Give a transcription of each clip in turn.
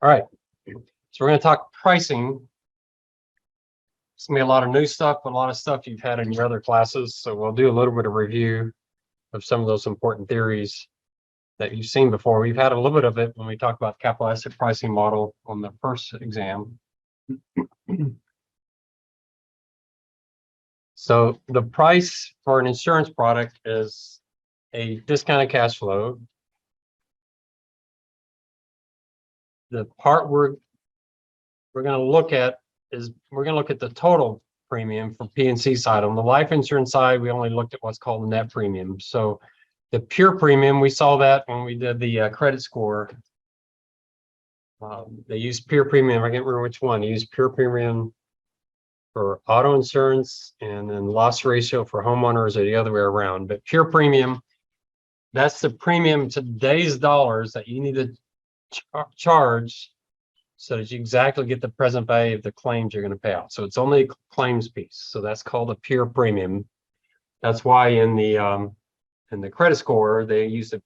All right, so we're going to talk pricing. It's going to be a lot of new stuff, a lot of stuff you've had in your other classes. So we'll do a little bit of review of some of those important theories that you've seen before. We've had a little bit of it when we talked about capital asset pricing model on the first exam. So the price for an insurance product is a discounted cash flow. The part we're going to look at is we're going to look at the total premium for P&C side. On the life insurance side, we only looked at what's called the net premium. So the pure premium, we saw that when we did the credit score. They used pure premium. I can't remember which one. They used pure premium for auto insurance and then loss ratio for homeowners or the other way around. But pure premium, that's the premium today's dollars that you need to charge so that you exactly get the present value of the claims you're going to pay out. So it's only a claims piece. So that's called a pure premium. That's why in the credit score, they use a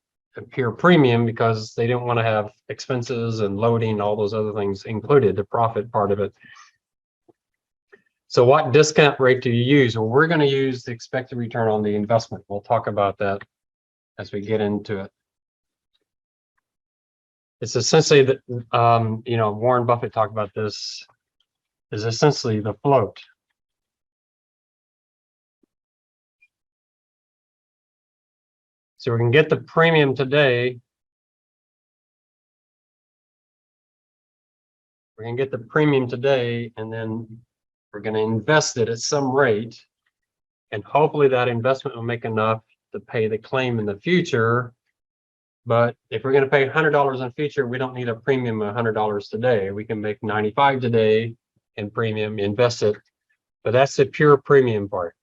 pure premium because they didn't want to have expenses and loading, all those other things included, the profit part of it. So what discount rate do you use? Well, we're going to use the expected return on the investment. We'll talk about that as we get into it. It's essentially that, Warren Buffett talked about this, is essentially the float. So we can get the premium today. We're going to get the premium today, and then we're going to invest it at some rate. And hopefully that investment will make enough to pay the claim in the future. But if we're going to pay $100 in the future, we don't need a premium of $100 today. We can make $95 today in premium, invest it. But that's the pure premium part.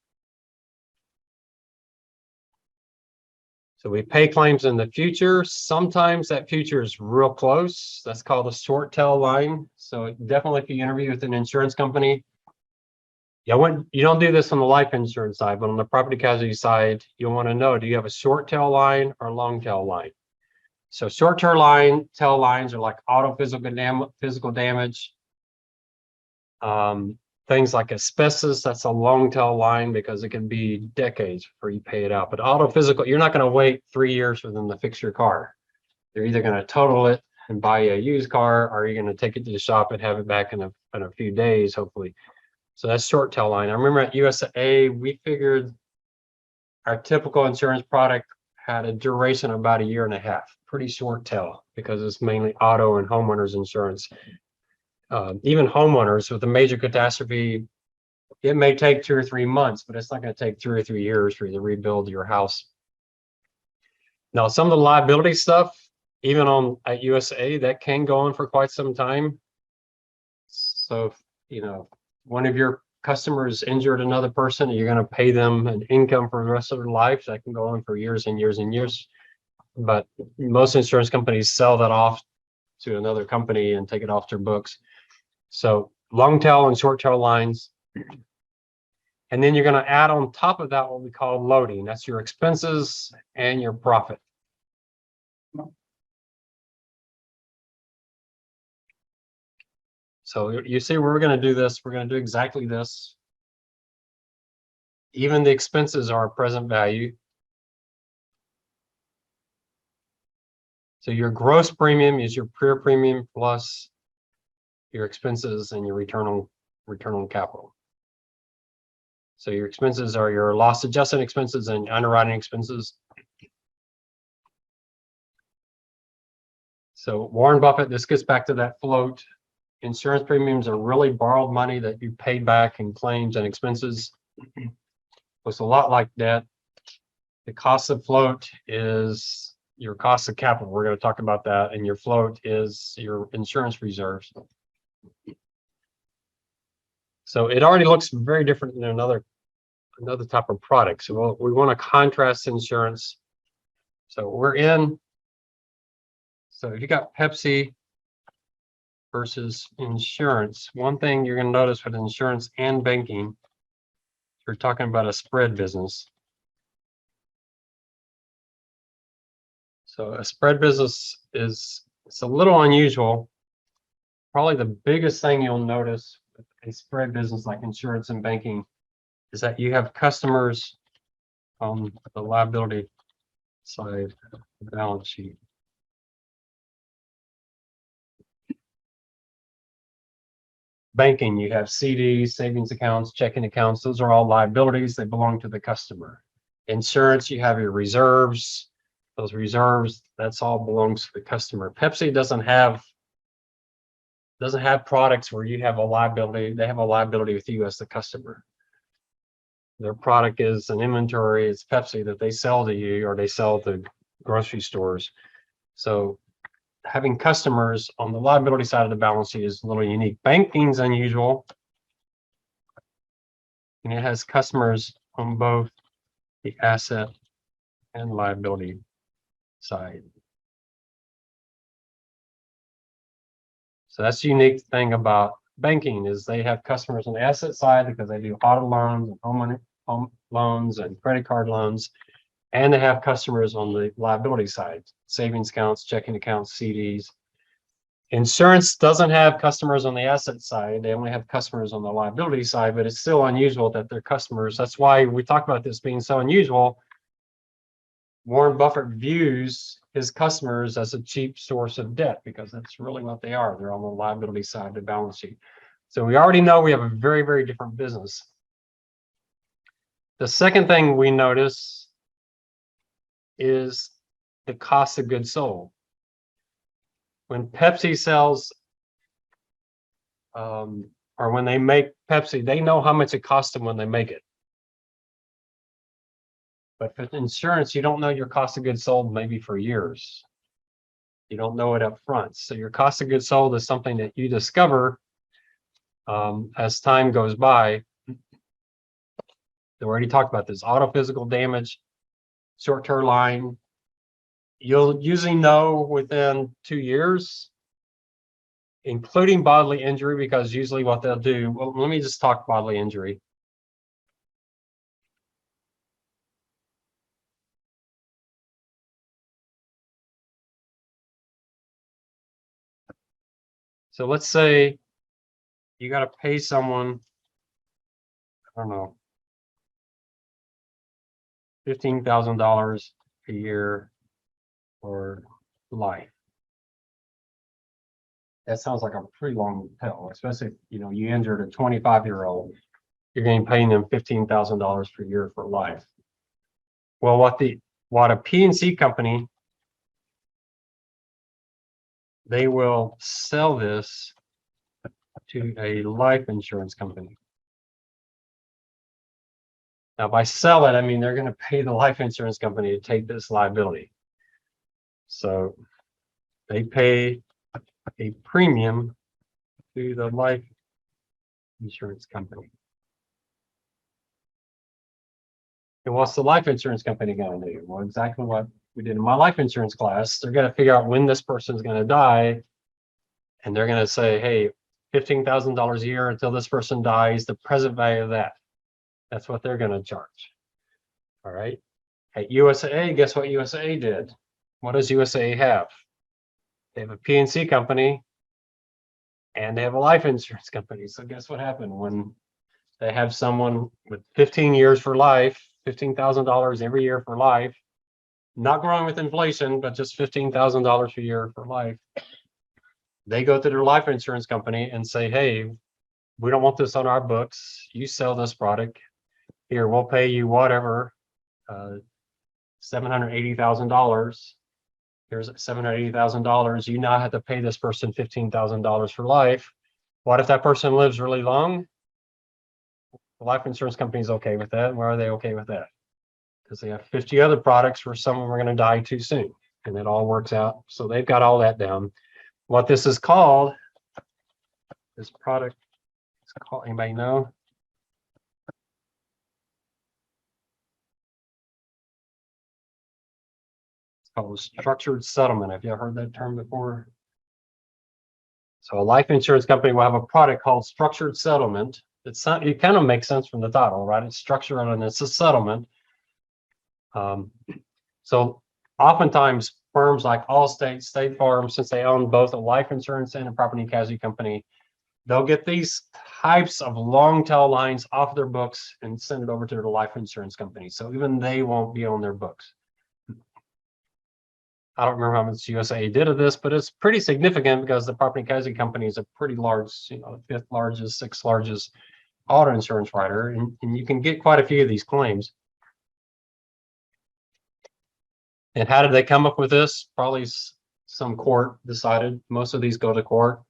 So we pay claims in the future. Sometimes that future is real close. That's called a short tail line. So definitely if you interview with an insurance company, you don't do this on the life insurance side, but on the property casualty side, you'll want to know, do you have a short tail line or long tail line? So short tail lines are like auto physical damage. Things like asbestos, that's a long tail line because it can be decades before you pay it out. But auto physical, you're not going to wait 3 years for them to fix your car. They're either going to total it and buy a used car, or you're going to take it to the shop and have it back in a few days, hopefully. So that's short tail line. I remember at UTSA, we figured our typical insurance product had a duration of about 1.5 years, pretty short tail, because it's mainly auto and homeowners insurance. Even homeowners with a major catastrophe, it may take 2 or 3 months, but it's not going to take 2 or 3 years for you to rebuild your house. Now, some of the liability stuff, even at UTSA, that can go on for quite some time. So, one of your customers injured another person, and you're going to pay them an income for the rest of their life. That can go on for years and years and years. But most insurance companies sell that off to another company and take it off their books. So long tail and short tail lines. And then you're going to add on top of that what we call loading. That's your expenses and your profit. So you see, we're going to do this. We're going to do exactly this. Even the expenses are present value. So your gross premium is your pure premium plus your expenses and your return on capital. So your expenses are your loss adjusted expenses and underwriting expenses. So Warren Buffett, this gets back to that float. Insurance premiums are really borrowed money that you paid back in claims and expenses. It's a lot like debt. The cost of float is your cost of capital. We're going to talk about that. And your float is your insurance reserves. So it already looks very different than another type of product. So we want to contrast insurance. So so if you got Pepsi versus insurance, one thing you're going to notice with insurance and banking, we're talking about a spread business. So a spread business it's a little unusual. probably the biggest thing you'll notice with a spread business like insurance and banking is that you have customers on the liability side of the balance sheet. Banking, you have CDs, savings accounts, checking accounts. Those are all liabilities. They belong to the customer. Insurance, you have your reserves. Those reserves, that's all belongs to the customer. Pepsi doesn't have products where you have a liability. They have a liability with you as the customer. Their product is an inventory. It's Pepsi that they sell to you or they sell to grocery stores. So having customers on the liability side of the balance sheet is a little unique. Banking's unusual, and it has customers on both the asset and liability side. So that's the unique thing about banking is they have customers on the asset side because they do auto loans and home loans and credit card loans. And they have customers on the liability side, savings accounts, checking accounts, CDs. Insurance doesn't have customers on the asset side. They only have customers on the liability side, but it's still unusual that they're customers. That's why we talk about this being so unusual. Warren Buffett views his customers as a cheap source of debt because that's really what they are. They're on the liability side of the balance sheet. So we already know we have a very, very different business. The second thing we notice is the cost of goods sold. When Pepsi sells, or when they make Pepsi, they know how much it costs them when they make it. But for insurance, you don't know your cost of goods sold maybe for years. You don't know it up front. So your cost of goods sold is something that you discover as time goes by. We already talked about this. Auto physical damage, short-term line, you'll usually know within 2 years, including bodily injury, because usually what they'll do, well, let me just talk bodily injury. So let's say you got to pay someone, I don't know, $15,000 a year for life. That sounds like a pretty long tail, especially if you injured a 25-year-old. You're going to pay them $15,000 per year for life. Well, what a P&C company, they will sell this to a life insurance company. Now, by sell it, I mean they're going to pay the life insurance company to take this liability. So they pay a premium to the life insurance company. And what's the life insurance company going to do? Well, exactly what we did in my life insurance class. They're going to figure out when this person's going to die. And they're going to say, hey, $15,000 a year until this person dies, the present value of that. That's what they're going to charge. All right. At USAA, guess what USAA did? What does USAA have? They have a P&C company and they have a life insurance company. So guess what happened when they have someone with 15 years for life, $15,000 every year for life, not growing with inflation, but just $15,000 a year for life. They go to their life insurance company and say, hey, we don't want this on our books. You sell this product. Here, we'll pay you whatever, $780,000. Here's $780,000. You now have to pay this person $15,000 for life. What if that person lives really long? The life insurance company is okay with that. Why are they okay with that? Because they have 50 other products where some of them are going to die too soon, and it all works out. So they've got all that down. What this is called, this product is called, anybody know? It's called structured settlement. Have you ever heard that term before? So a life insurance company will have a product called structured settlement. It's not, it kind of makes sense from the title, right? It's structured and it's a settlement. So oftentimes firms like Allstate, State Farm, since they own both a life insurance and a property and casualty company, they'll get these types of long tail lines off their books and send it over to their life insurance company. So even they won't be on their books. I don't remember how much USA did of this, but it's pretty significant because the property and casualty company is a pretty large, fifth largest, sixth largest auto insurance writer, and you can get quite a few of these claims. And how did they come up with this? Probably some court decided. Most of these go to court.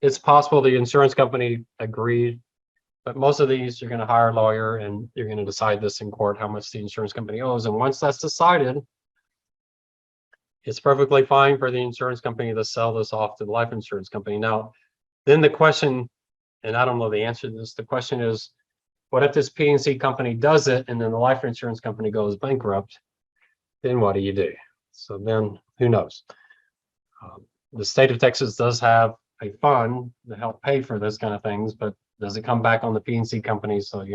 It's possible the insurance company agreed, but most of these you're going to hire a lawyer and you're going to decide this in court, how much the insurance company owes. And once that's decided, it's perfectly fine for the insurance company to sell this off to the life insurance company. Now, then the question, and I don't know the answer to this, the question is, what if this P&C company does it and then the life insurance company goes bankrupt? Then what do you do? So then who knows? The state of Texas does have a fund to help pay for this kind of things, but does it come back on the P&C companies? So,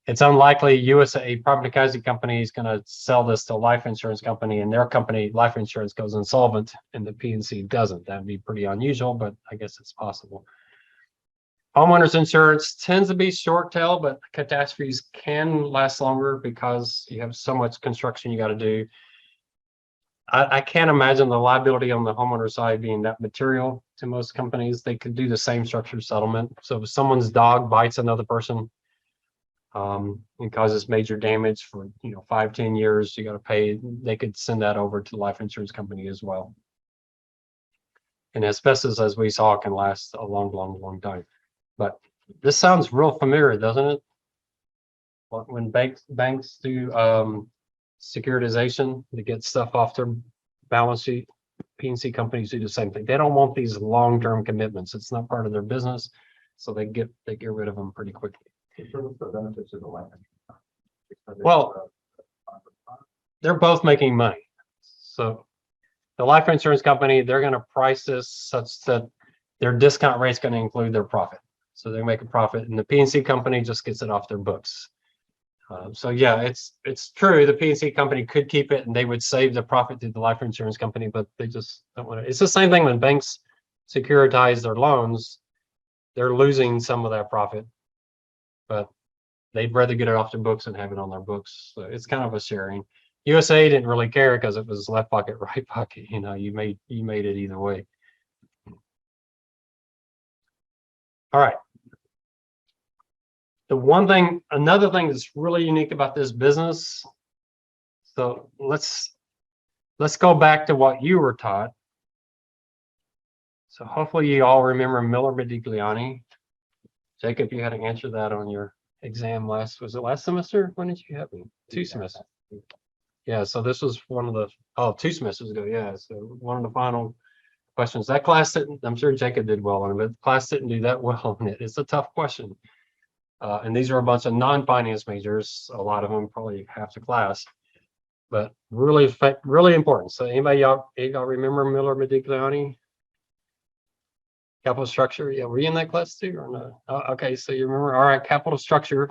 it's unlikely USA property casualty company is going to sell this to a life insurance company and their company life insurance goes insolvent and the P&C doesn't. That'd be pretty unusual, but I guess it's possible. Homeowners insurance tends to be short tail, but catastrophes can last longer because you have so much construction you got to do. I can't imagine the liability on the homeowner side being that material to most companies. They could do the same structured settlement. So if someone's dog bites another person, and causes major damage for 5-10 years, you got to pay. They could send that over to the life insurance company as well. And asbestos, as we saw, can last a long time. But this sounds real familiar, doesn't it? When banks do securitization to get stuff off their balance sheet, P&C companies do the same thing. They don't want these long-term commitments. It's not part of their business, so they get rid of them pretty quickly. Well, they're both making money. So the life insurance company, they're going to price this such that their discount rate is going to include their profit. So they make a profit, and the P&C company just gets it off their books. So yeah, it's true. The P&C company could keep it, and they would save the profit to the life insurance company, but they just don't want to. It's the same thing when banks securitize their loans; they're losing some of that profit, but they'd rather get it off their books and have it on their books. So it's kind of a sharing. USA didn't really care because it was left pocket, right pocket. You made it either way. All right. Another thing that's really unique about this business. So let's go back to what you were taught. So hopefully you all remember Miller-Modigliani. Jacob, you had to answer that on your exam was it last semester? When did you have me? 2 semesters. Yeah, so this was one of the 2 semesters ago. Yeah, so one of the final questions. That class didn't, I'm sure Jacob did well on it, but the class didn't do that well on it. It's a tough question. And these are a bunch of non-finance majors, a lot of them, probably half the class, but really important. So anybody y'all remember Miller-Modigliani? Capital structure. Yeah, were you in that class too or no? Okay, so you remember. All right, capital structure.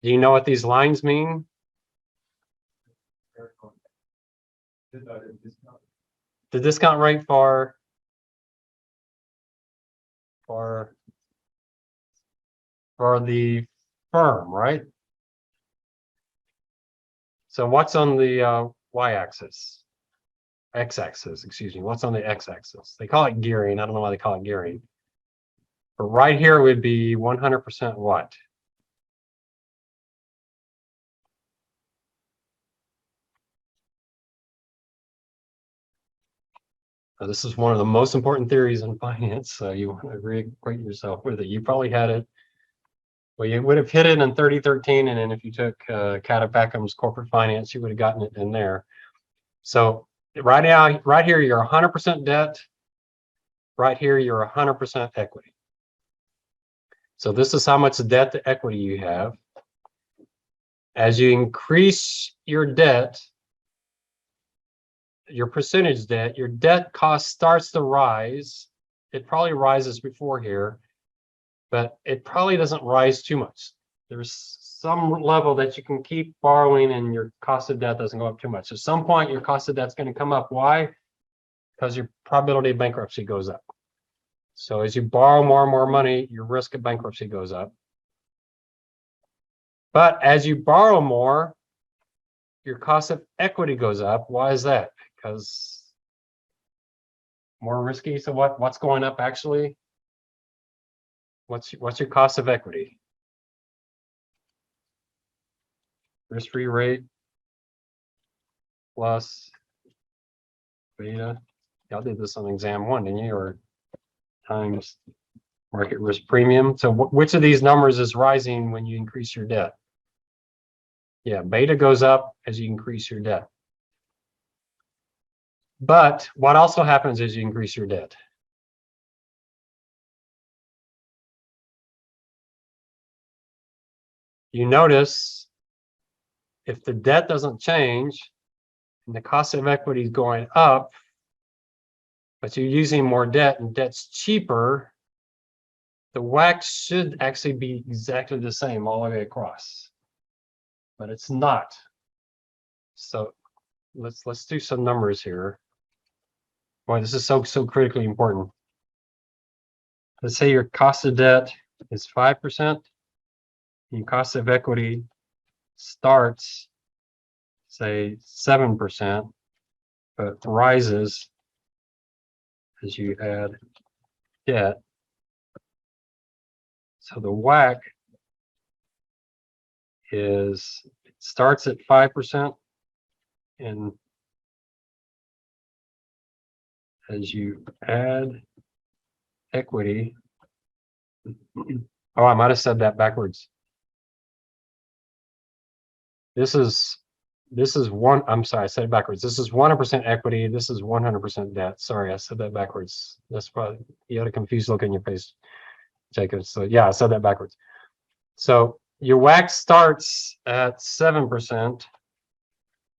Do you know what these lines mean? The discount rate for the firm, right? So what's on the y-axis? X-axis, excuse me. What's on the x-axis? They call it gearing. I don't know why they call it gearing. But right here would be 100% what? Now, this is one of the most important theories in finance, so you want to reacquaint yourself with it. You probably had it. Well, you would have hit it in 3013, and then if you took Cat Beckham's corporate finance, you would have gotten it in there. So right now, right here, you're 100% debt. Right here, you're 100% equity. So this is how much debt to equity you have. As you increase your debt, your percentage debt, your debt cost starts to rise. It probably rises before here, but it probably doesn't rise too much. There's some level that you can keep borrowing and your cost of debt doesn't go up too much. At some point, your cost of debt's going to come up. Why? Because your probability of bankruptcy goes up. So as you borrow more and more money, your risk of bankruptcy goes up. But as you borrow more, your cost of equity goes up. Why is that? Because more risky. So what's going up actually? What's your cost of equity? Risk-free rate plus beta. Y'all did this on exam 1, didn't you? Or times market risk premium. So which of these numbers is rising when you increase your debt? Yeah, beta goes up as you increase your debt. But what also happens as you increase your debt? You notice if the debt doesn't change and the cost of equity is going up, but you're using more debt and debt's cheaper, the WACC should actually be exactly the same all the way across, but it's not. So let's do some numbers here. Boy, this is so critically important. Let's say your cost of debt is 5%, and your cost of equity starts, say, 7%, but rises as you add debt. So the WACC it starts at 5%, and as you add equity, oh, I might have said that backwards. This is one, I'm sorry, I said it backwards. This is 100% equity. This is 100% debt. Sorry, I said that backwards. That's probably, you had a confused look in your face, Jacob. So yeah, I said that backwards. So your WACC starts at 7%.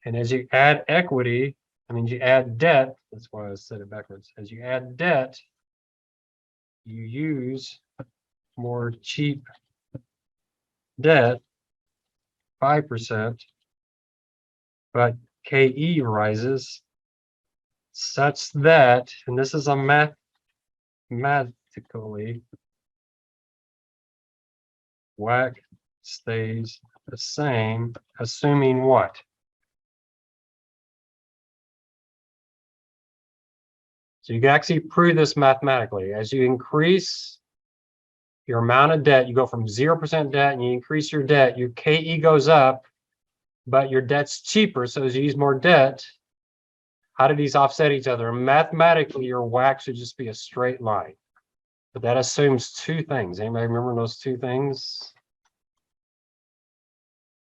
And as you add equity, I mean, you add debt, that's why I said it backwards. As you add debt, you use more cheap debt, 5%, but KE rises such that, and this is a mathematically, WACC stays the same, assuming what? So you can actually prove this mathematically. As you increase your amount of debt, you go from 0% debt and you increase your debt, your KE goes up, but your debt's cheaper. So as you use more debt, how do these offset each other? Mathematically, your WACC should just be a straight line. But that assumes two things. Anybody remember those two things?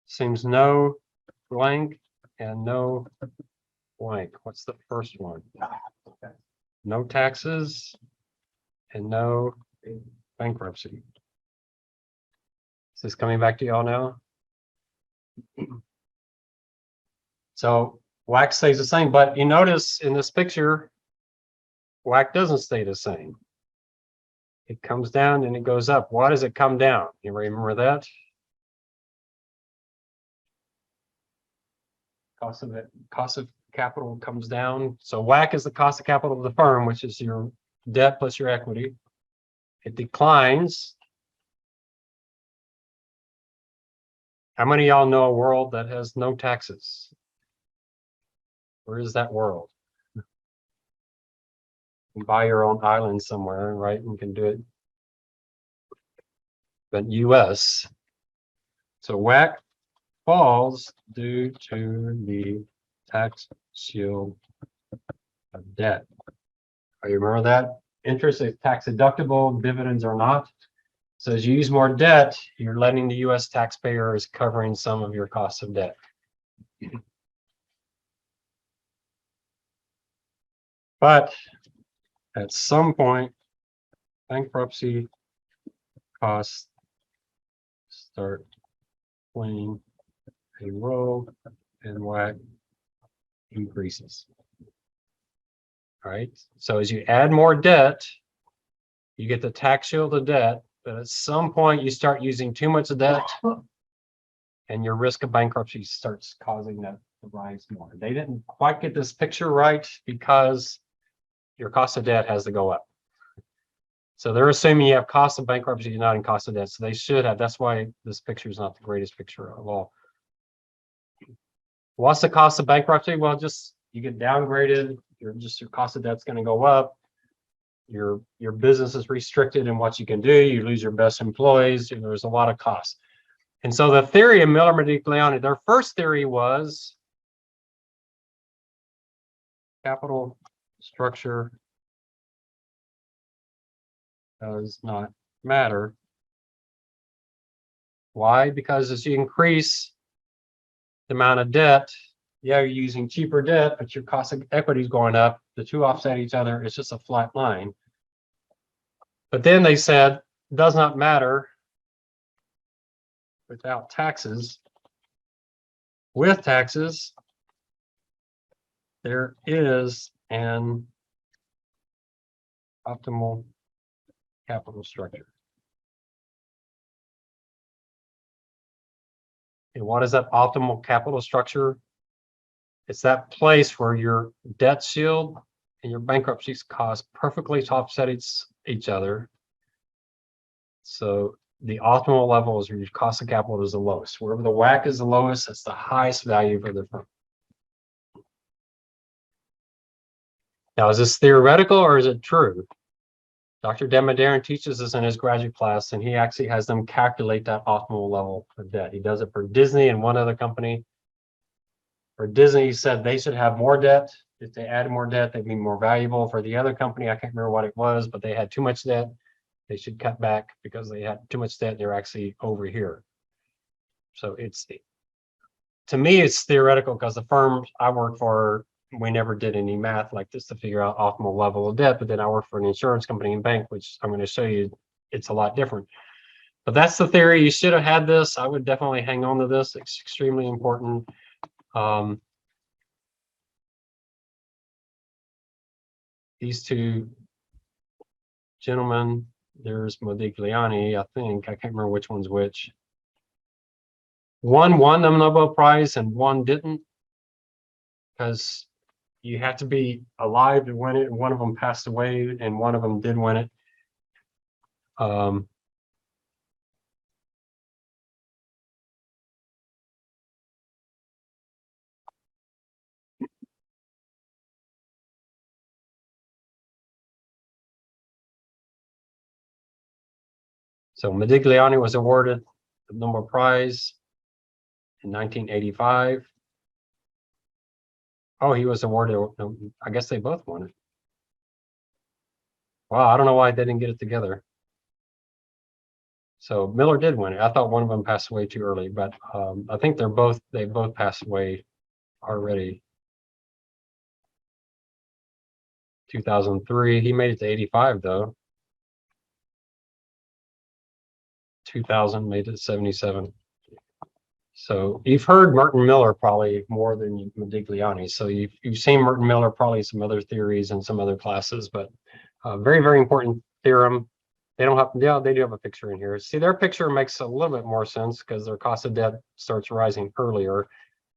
Assumes no blank and no blank. What's the first one? No taxes and no bankruptcy. Is this coming back to y'all now? So WACC stays the same, but you notice in this picture, WACC doesn't stay the same. It comes down and it goes up. Why does it come down? You remember that? Cost of capital comes down. So WACC is the cost of capital of the firm, which is your debt plus your equity. It declines. How many of y'all know a world that has no taxes? Where is that world? You can buy your own island somewhere, right? You can do it. But US. So WACC falls due to the tax shield of debt. You remember that? Interest is tax deductible, dividends are not. So as you use more debt, you're letting the US taxpayer is covering some of your costs of debt. But at some point, bankruptcy costs start playing a role and WACC increases. All right. So as you add more debt, you get the tax shield of debt, but at some point you start using too much debt and your risk of bankruptcy starts causing that to rise more. They didn't quite get this picture right because your cost of debt has to go up. So they're assuming you have cost of bankruptcy, not in cost of debt. So they should have. That's why this picture is not the greatest picture of all. What's the cost of bankruptcy? Well, just you get downgraded. Your cost of debt's going to go up. Your business is restricted in what you can do. You lose your best employees. There's a lot of costs. And so the theory of Miller Modigliani, their first theory was capital structure does not matter. Why? Because as you increase the amount of debt, yeah, you're using cheaper debt, but your cost of equity is going up. The two offset each other. It's just a flat line. But then they said, does not matter without taxes. With taxes, there is an optimal capital structure. And what is that optimal capital structure? It's that place where your debt shield and your bankruptcy costs perfectly offset each other. So the optimal level is where your cost of capital is the lowest. Wherever the WACC is the lowest, that's the highest value for the firm. Now, is this theoretical or is it true? Dr. Demadarin teaches this in his graduate class, and he actually has them calculate that optimal level of debt. He does it for Disney and one other company. For Disney, he said they should have more debt. If they added more debt, they'd be more valuable. For the other company, I can't remember what it was, but they had too much debt. They should cut back because they had too much debt. They're actually over here. So to me, it's theoretical because the firms I work for, we never did any math like this to figure out optimal level of debt. But then I work for an insurance company and bank, which I'm going to show you, it's a lot different. But that's the theory. You should have had this. I would definitely hang on to this. It's extremely important. These two gentlemen, there's Modigliani, I think. I can't remember which one's which. One won the Nobel Prize and one didn't, because you have to be alive to win it. And one of them passed away and one of them did win it. So Modigliani was awarded the Nobel Prize in 1985. Oh, he was awarded, I guess they both won it. Wow, I don't know why they didn't get it together. So Miller did win it. I thought one of them passed away too early, but I think they both passed away already. 2003, he made it to 85 though. 2000 made it to 77. So you've heard Merton Miller probably more than Modigliani. So you've seen Merton Miller probably some other theories and some other classes, but very, very important theorem. They don't have, yeah, they do have a picture in here. See, their picture makes a little bit more sense because their cost of debt starts rising earlier.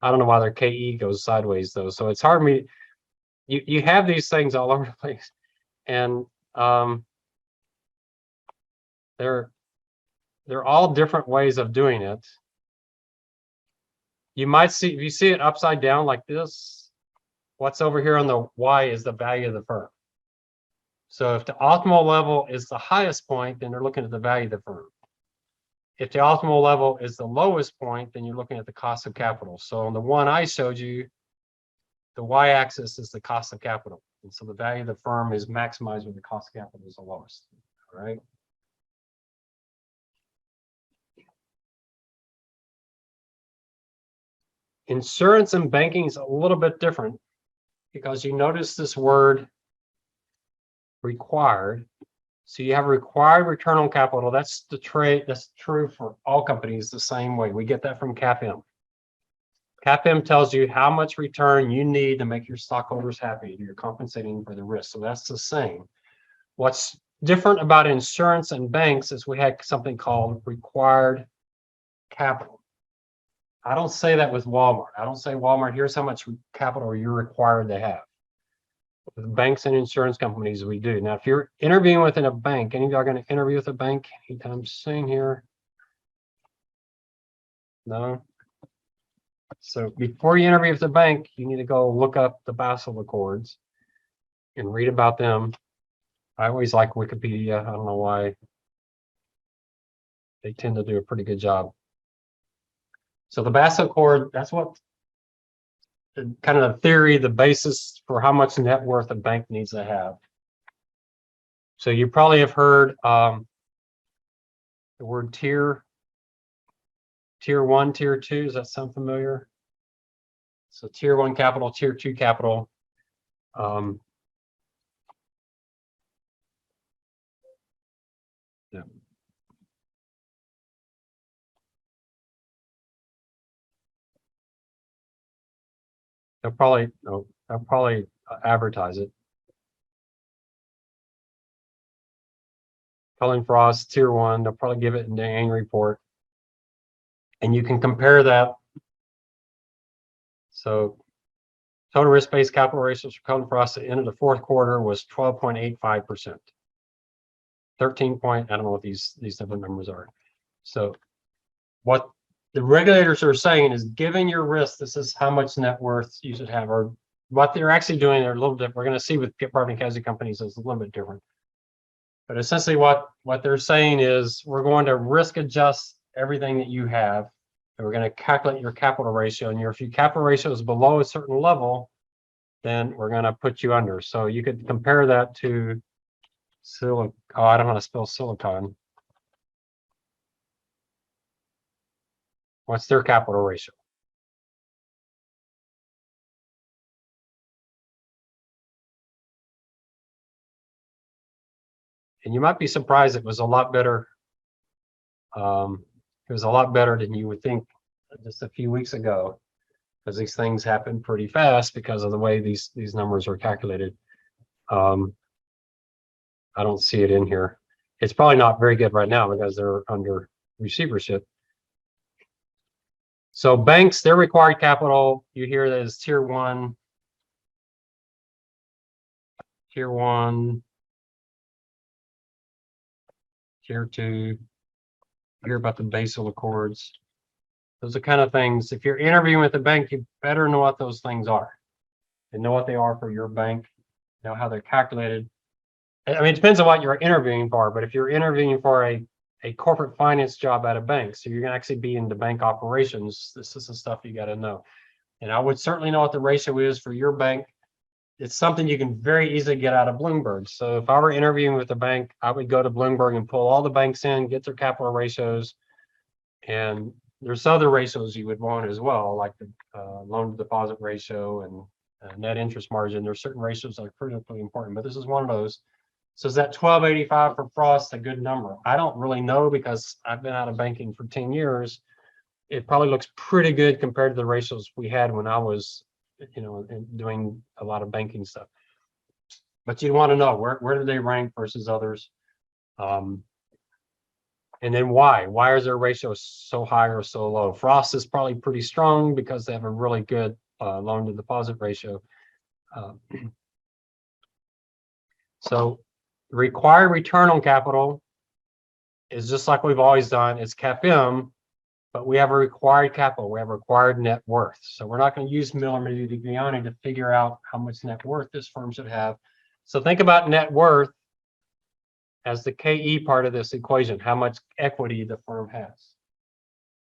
I don't know why their KE goes sideways though. So it's hard for me. You have these things all over the place, and they're all different ways of doing it. You might see, if you see it upside down like this, what's over here on the Y is the value of the firm. So if the optimal level is the highest point, then they're looking at the value of the firm. If the optimal level is the lowest point, then you're looking at the cost of capital. So on the one I showed you, the Y-axis is the cost of capital. And so the value of the firm is maximized when the cost of capital is the lowest. All right. Insurance and banking is a little bit different because you notice this word required. So you have required return on capital. That's the trade. That's true for all companies the same way. We get that from CAPM. CAPM tells you how much return you need to make your stockholders happy. You're compensating for the risk. So that's the same. What's different about insurance and banks is we had something called required capital. I don't say that with Walmart. I don't say Walmart, here's how much capital you're required to have. With banks and insurance companies, we do. Now, if you're interviewing within a bank, any of y'all going to interview with a bank anytime soon here? No. So before you interview with the bank, you need to go look up the Basel Accords and read about them. I always like Wikipedia. I don't know why. They tend to do a pretty good job. So the Basel Accord, that's what kind of the theory, the basis for how much net worth a bank needs to have. So you probably have heard the word tier 1, tier 2. Does that sound familiar? So tier 1 capital, tier 2 capital. Yeah. They'll probably advertise it. Cullen Frost, tier 1, they'll probably give it in the annual report. And you can compare that. So total risk-based capital ratios for Cullen Frost at the end of the fourth quarter was 12.85%. 13 point, I don't know what these different numbers are. So what the regulators are saying is, given your risk, this is how much net worth you should have, or what they're actually doing. They're a little different. We're going to see with property and casualty companies is a little bit different. But essentially what they're saying is, we're going to risk adjust everything that you have, and we're going to calculate your capital ratio. And if your capital ratio is below a certain level, then we're going to put you under. So you could compare that to silicon. Oh, I don't know how to spell silicon. What's their capital ratio? And you might be surprised, it was a lot better. It was a lot better than you would think just a few weeks ago, because these things happen pretty fast because of the way these numbers are calculated. I don't see it in here. It's probably not very good right now because they're under receivership. So banks, their required capital, you hear that is tier 1, tier 2. You hear about the Basel Accords. Those are kind of things. If you're interviewing with a bank, you better know what those things are and know what they are for your bank, know how they're calculated. I mean, it depends on what you're interviewing for, but if you're interviewing for a corporate finance job at a bank, so you're going to actually be in the bank operations, this is the stuff you got to know. And I would certainly know what the ratio is for your bank. It's something you can very easily get out of Bloomberg. So if I were interviewing with a bank, I would go to Bloomberg and pull all the banks in, get their capital ratios. And there's other ratios you would want as well, like the loan to deposit ratio and net interest margin. There's certain ratios that are critically important, but this is one of those. So is that 1285 for Frost a good number? I don't really know, because I've been out of banking for 10 years. It probably looks pretty good compared to the ratios we had when I was, doing a lot of banking stuff. But you want to know where do they rank versus others? And then why is their ratio so high or so low? Frost is probably pretty strong because they have a really good loan to deposit ratio. So the required return on capital is just like we've always done. It's CAPM, but we have a required capital. We have a required net worth. So we're not going to use Miller-Modigliani to figure out how much net worth this firm should have. So think about net worth as the KE part of this equation, how much equity the firm has.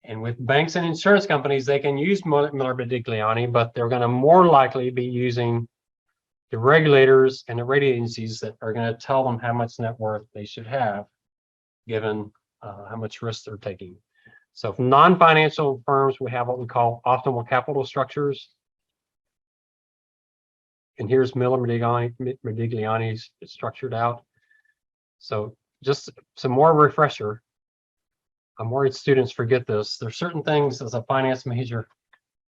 And with banks and insurance companies, they can use Miller-Modigliani, but they're going to more likely be using the regulators and the rating agencies that are going to tell them how much net worth they should have, given how much risk they're taking. So for non-financial firms, we have what we call optimal capital structures. And here's Miller-Modigliani's structured out. So just some more refresher. I'm worried students forget this. There's certain things as a finance major.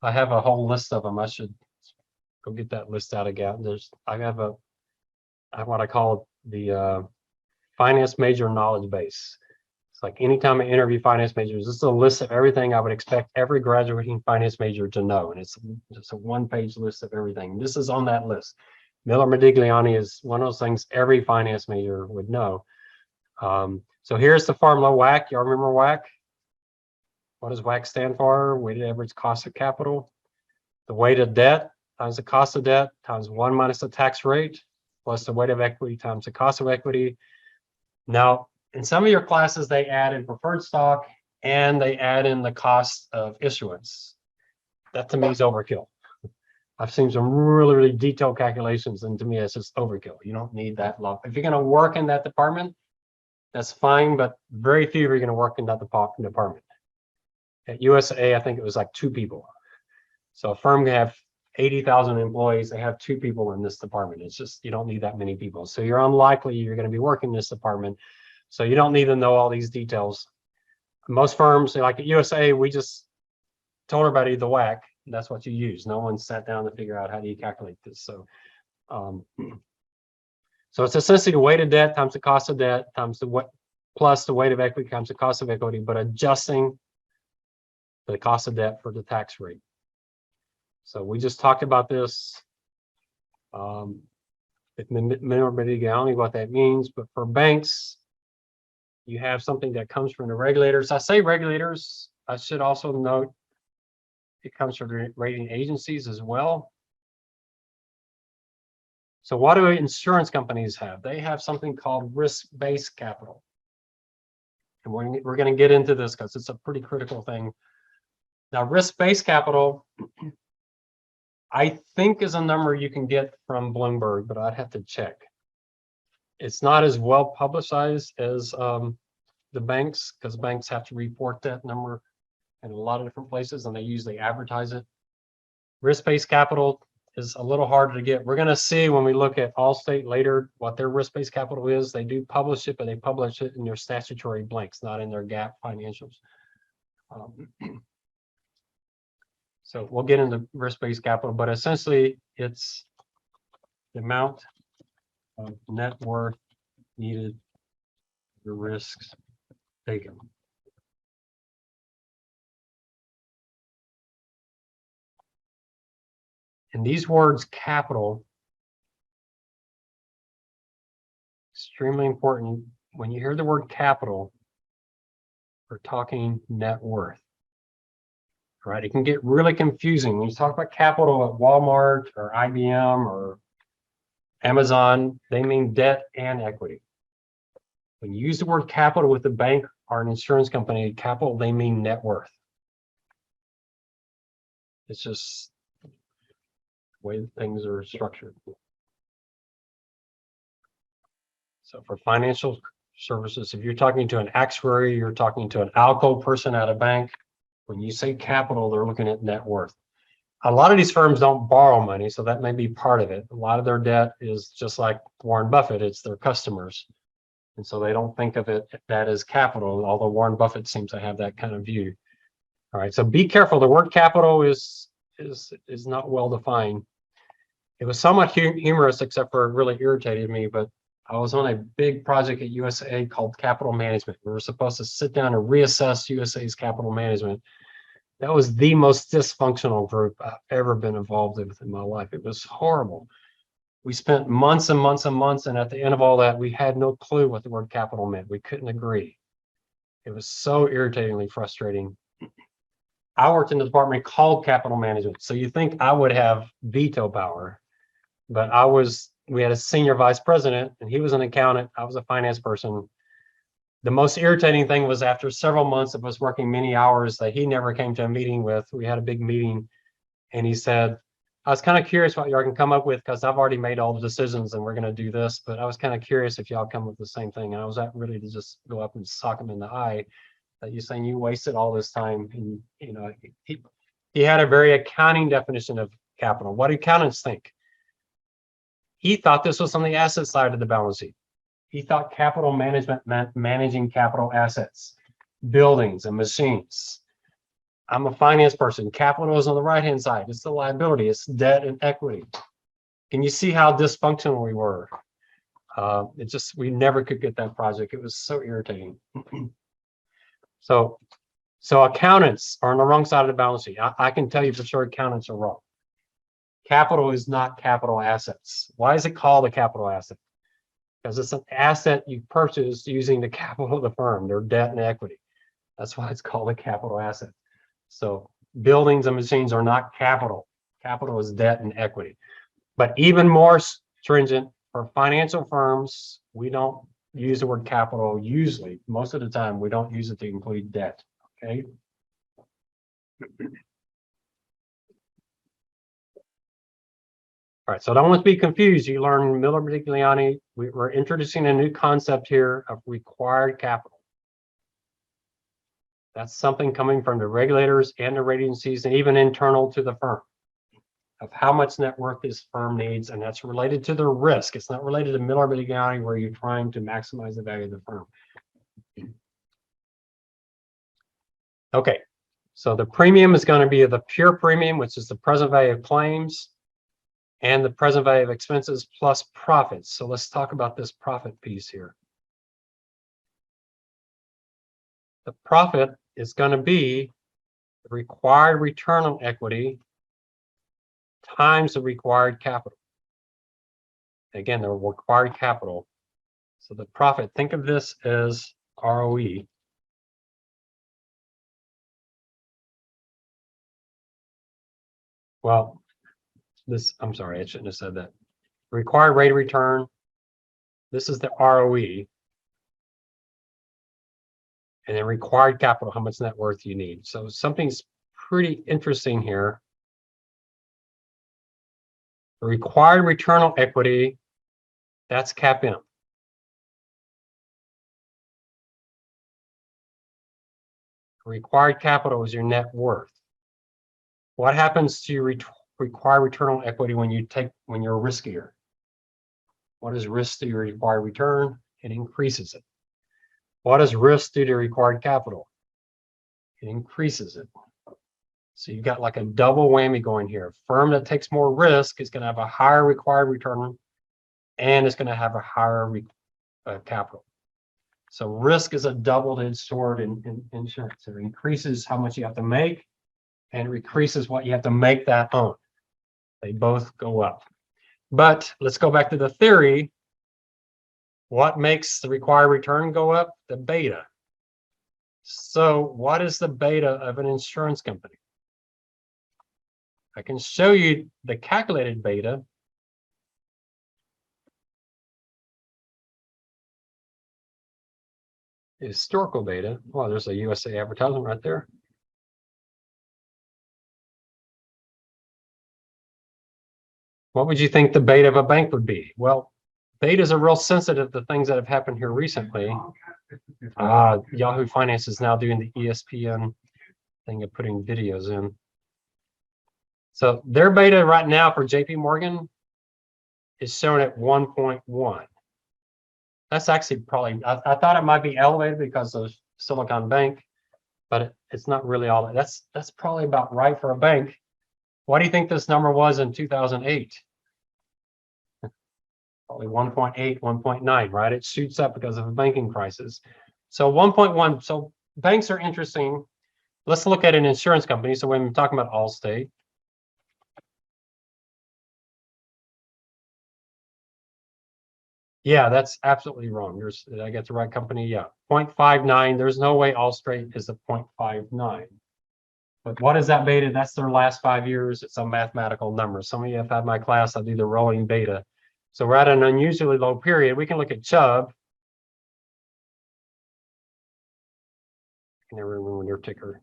I have a whole list of them. I should go get that list out again. I have what I call the finance major knowledge base. like anytime I interview finance majors, this is a list of everything I would expect every graduating finance major to know. And it's just a one-page list of everything. This is on that list. Miller Modigliani is one of those things every finance major would know. So here's the formula WACC. Y'all remember WACC? What does WACC stand for? Weighted average cost of capital. The weighted debt times the cost of debt times 1 minus the tax rate plus the weight of equity times the cost of equity. Now, in some of your classes, they add in preferred stock and they add in the cost of issuance. That to me is overkill. I've seen some really, really detailed calculations, and to me, it's just overkill. You don't need that long. If you're going to work in that department, that's fine, but very few are going to work in that department. At USA, I think it was like 2 people. So a firm can have 80,000 employees. They have 2 people in this department. It's just, you don't need that many people. So you're unlikely you're going to be working in this department. So you don't need to know all these details. Most firms, like at USA, we just told everybody the WACC. That's what you use. No one sat down to figure out how do you calculate this. So, so it's essentially the weighted debt times the cost of debt times the what plus the weight of equity times the cost of equity, but adjusting the cost of debt for the tax rate. So we just talked about this. With Miller Modigliani, what that means, but for banks, you have something that comes from the regulators. I say regulators, I should also note it comes from the rating agencies as well. So what do insurance companies have? They have something called risk-based capital. And we're going to get into this because it's a pretty critical thing. Now, risk-based capital, I think is a number you can get from Bloomberg, but I'd have to check. It's not as well publicized as the banks, because banks have to report that number in a lot of different places and they usually advertise it. Risk-based capital is a little harder to get. We're going to see when we look at Allstate later what their risk-based capital is. They do publish it, but they publish it in their statutory blanks, not in their GAAP financials. So we'll get into risk-based capital, but essentially it's the amount of net worth needed for risks taken. And these words, capital, extremely important. When you hear the word capital, we're talking net worth. Right? It can get really confusing when you talk about capital at Walmart or IBM or Amazon. They mean debt and equity. When you use the word capital with a bank or an insurance company, capital, they mean net worth. It's just the way things are structured. So for financial services, if you're talking to an actuary, you're talking to an ALCO person at a bank. When you say capital, they're looking at net worth. A lot of these firms don't borrow money, so that may be part of it. A lot of their debt is just like Warren Buffett, it's their customers. And so they don't think of it that as capital, although Warren Buffett seems to have that kind of view. All right, so be careful. The word capital is not well defined. It was somewhat humorous, except for it really irritated me, but I was on a big project at USA called capital management. We were supposed to sit down and reassess USA's capital management. That was the most dysfunctional group I've ever been involved with in my life. It was horrible. We spent months and months and months, and at the end of all that, we had no clue what the word capital meant. We couldn't agree. It was so irritatingly frustrating. I worked in the department called capital management. So you think I would have veto power, but we had a senior vice president and he was an accountant. I was a finance person. The most irritating thing was after several months of us working many hours that he never came to a meeting with. We had a big meeting and he said, I was kind of curious what y'all can come up with because I've already made all the decisions and we're going to do this, but I was kind of curious if y'all come up with the same thing. And I was ready to just go up and sock him in the eye that you're saying you wasted all this time. And, you know, he had a very accounting definition of capital. What do accountants think? He thought this was on the asset side of the balance sheet. He thought capital management meant managing capital assets, buildings and machines. I'm a finance person. Capital is on the right-hand side. It's the liability. It's debt and equity. Can you see how dysfunctional we were? We never could get that project. It was so irritating. So accountants are on the wrong side of the balance sheet. I can tell you for sure accountants are wrong. Capital is not capital assets. Why is it called a capital asset? Because it's an asset you purchase using the capital of the firm, their debt and equity. That's why it's called a capital asset. So buildings and machines are not capital. Capital is debt and equity. But even more stringent for financial firms, we don't use the word capital usually. Most of the time, we don't use it to include debt. Okay. All right, so I don't want to be confused. You learn Miller-Modigliani. We're introducing a new concept here of required capital. That's something coming from the regulators and the rating agencies and even internal to the firm of how much net worth this firm needs, and that's related to the risk. It's not related to Miller-Modigliani where you're trying to maximize the value of the firm. Okay, so the premium is going to be the pure premium, which is the present value of claims, and the present value of expenses plus profits. So let's talk about this profit piece here. The profit is going to be the required return on equity times the required capital. Again, the required capital. So the profit, think of this as ROE. Well, I'm sorry, I shouldn't have said that. Required rate of return. This is the ROE. And then required capital, how much net worth you need. So something's pretty interesting here. The required return on equity, that's CAPM. Required capital is your net worth. What happens to your required return on equity when you're riskier? What does risk to your required return? It increases it. What does risk do to required capital? It increases it. So you've got like a double whammy going here. A firm that takes more risk is going to have a higher required return and it's going to have a higher capital. So risk is a double-edged sword in insurance. It increases how much you have to make and it increases what you have to make that own. They both go up. But let's go back to the theory. What makes the required return go up? The beta. So what is the beta of an insurance company? I can show you the calculated beta. Historical beta. Well, there's a USA advertisement right there. What would you think the beta of a bank would be? Well, betas are real sensitive to things that have happened here recently. Yahoo Finance is now doing the ESPN thing of putting videos in. So their beta right now for JP Morgan is shown at 1.1. That's actually probably, I thought it might be elevated because of Silicon Bank, but it's not really all that. That's probably about right for a bank. What do you think this number was in 2008? Probably 1.8, 1.9, right? It shoots up because of a banking crisis. So 1.1, so banks are interesting. Let's look at an insurance company. So when we're talking about Allstate, yeah, that's absolutely wrong. Did I get the right company? Yeah, 0.59. There's no way Allstate is a 0.59. But what is that beta? That's their last 5 years. It's a mathematical number. Some of you have had my class. I do the rolling beta. So we're at an unusually low period. We can look at Chubb. I can never remember their ticker.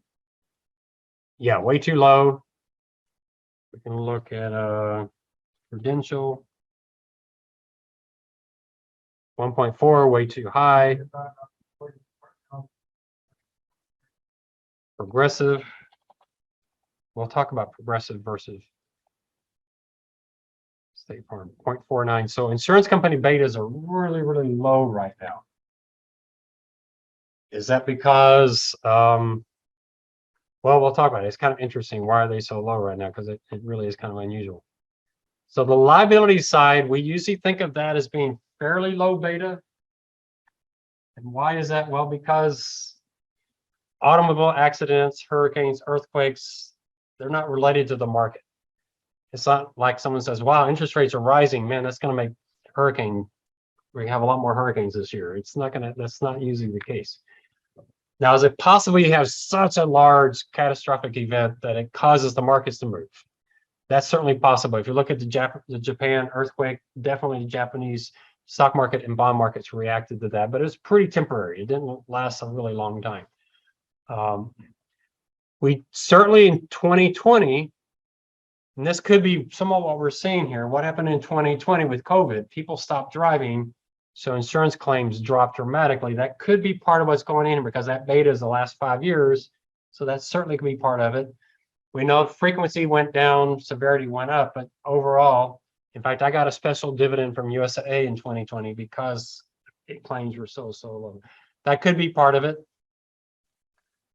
Yeah, way too low. We can look at Prudential. 1.4, way too high. Progressive. We'll talk about Progressive versus State Farm, 0.49. So insurance company betas are really, really low right now. Is that because, well, we'll talk about it. It's kind of interesting. Why are they so low right now? Because it really is kind of unusual. So the liability side, we usually think of that as being fairly low beta. And why is that? Well, because automobile accidents, hurricanes, earthquakes, they're not related to the market. It's not like someone says, wow, interest rates are rising, man, that's going to make hurricane. We have a lot more hurricanes this year. It's not going to, that's not usually the case. Now, is it possible you have such a large catastrophic event that it causes the markets to move? That's certainly possible. If you look at the Japan earthquake, definitely the Japanese stock market and bond markets reacted to that, but it was pretty temporary. It didn't last a really long time. We certainly in 2020, and this could be some of what we're seeing here. What happened in 2020 with COVID? People stopped driving, so insurance claims dropped dramatically. That could be part of what's going in because that beta is the last 5 years. So that certainly could be part of it. We know frequency went down, severity went up, but overall, in fact, I got a special dividend from USAA in 2020 because claims were so low. That could be part of it.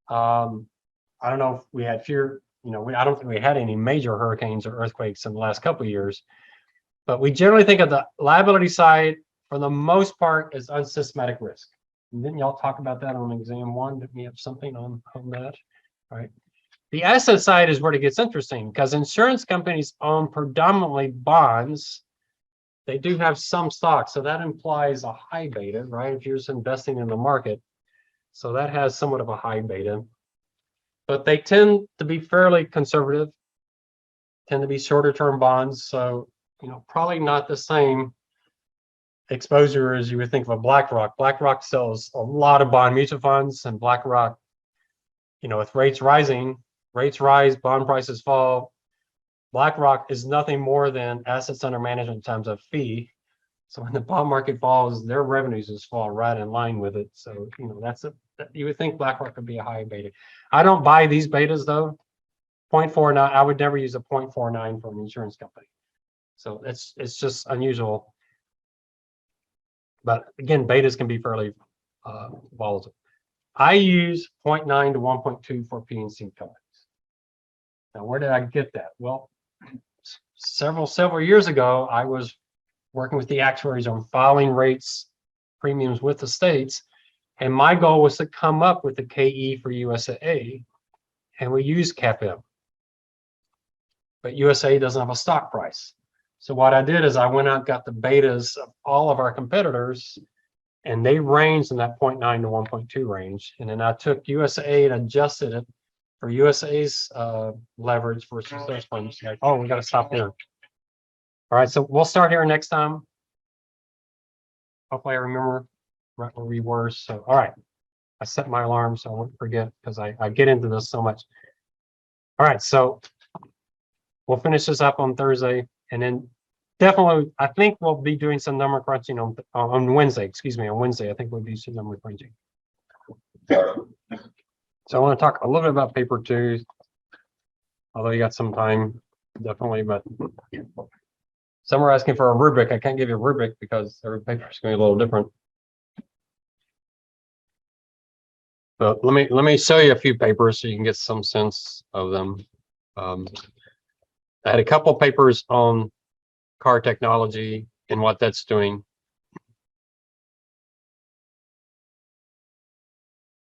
I don't know if we had fear, I don't think we had any major hurricanes or earthquakes in the last couple of years, but we generally think of the liability side for the most part as unsystematic risk. And didn't y'all talk about that on exam 1? Did we have something on that? All right. The asset side is where it gets interesting because insurance companies own predominantly bonds. They do have some stocks, so that implies a high beta, right? If you're just investing in the market. So that has somewhat of a high beta. But they tend to be fairly conservative, tend to be shorter term bonds. So, probably not the same exposure as you would think of a BlackRock. BlackRock sells a lot of bond mutual funds, and BlackRock, with rates rising, rates rise, bond prices fall. BlackRock is nothing more than assets under management times a fee. So when the bond market falls, their revenues just fall right in line with it. So, you would think BlackRock could be a high beta. I don't buy these betas though. 0.49, I would never use a 0.49 for an insurance company. So it's just unusual. But again, betas can be fairly volatile. I use 0.9 to 1.2 for P&C companies. Now, where did I get that? Well, several years ago, I was working with the actuaries on filing rates, premiums with the states. And my goal was to come up with the KE for USAA, and we use CAPM. But USAA doesn't have a stock price. So what I did is I went out and got the betas of all of our competitors, and they ranged in that 0.9 to 1.2 range. And then I took USAA and adjusted it for USAA's leverage versus those funds. Like, oh, we got to stop there. All right, so we'll start here next time. Hopefully I remember right where we were. So, all right, I set my alarm so I won't forget because I get into this so much. All right, so we'll finish this up on Thursday, and then definitely I think we'll be doing some number crunching on Wednesday. Excuse me, on Wednesday I think we'll do some number crunching. So I want to talk a little bit about paper 2, although you got some time, definitely, but some are asking for a rubric. I can't give you a rubric because every paper is going to be a little different. But let me show you a few papers so you can get some sense of them. I had a couple papers on car technology and what that's doing.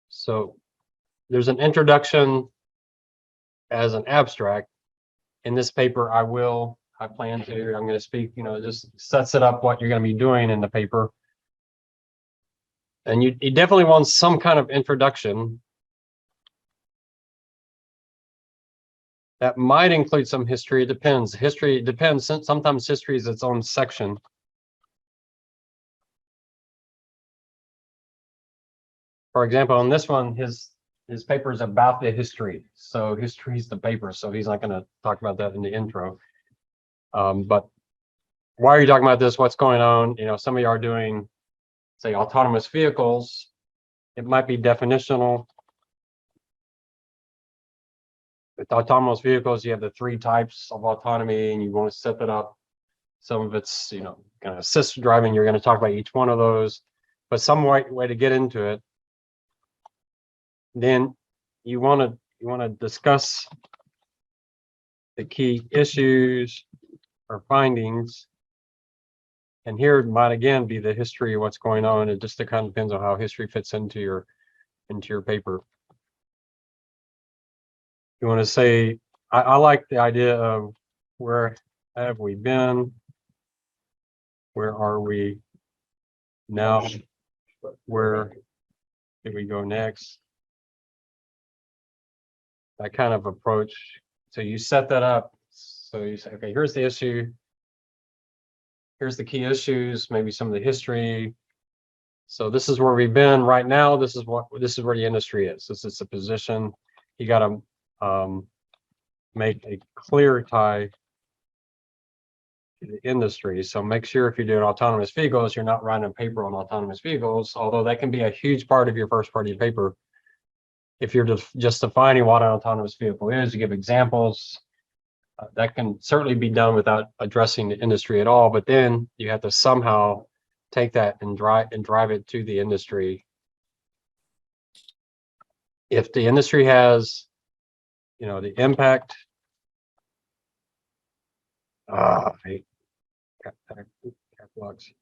So there's an introduction as an abstract. In this paper, I'm going to speak, just sets it up what you're going to be doing in the paper. And you definitely want some kind of introduction that might include some history. It depends. History depends. Sometimes history is its own section. For example, on this one, his paper is about the history. So history is the paper. So he's not going to talk about that in the intro. But why are you talking about this? What's going on? Some of you are doing, say, autonomous vehicles. It might be definitional. With autonomous vehicles, you have the 3 types of autonomy, and you want to set that up. Some of it's, kind of assisted driving. You're going to talk about each one of those, but some way to get into it. Then you want to discuss the key issues or findings. And here it might again be the history of what's going on. It just kind of depends on how history fits into your paper. You want to say, I like the idea of where have we been? Where are we now? Where did we go next? That kind of approach. So you set that up. So you say, okay, here's the issue. Here's the key issues, maybe some of the history. So this is where we've been right now. This is where the industry is. This is the position. You got to make a clear tie to the industry. So make sure if you're doing autonomous vehicles, you're not writing a paper on autonomous vehicles, although that can be a huge part of your first party paper. If you're just defining what an autonomous vehicle is, you give examples. That can certainly be done without addressing the industry at all. But then you have to somehow take that and drive it to the industry. If the industry has, the impact. I hate catalogs.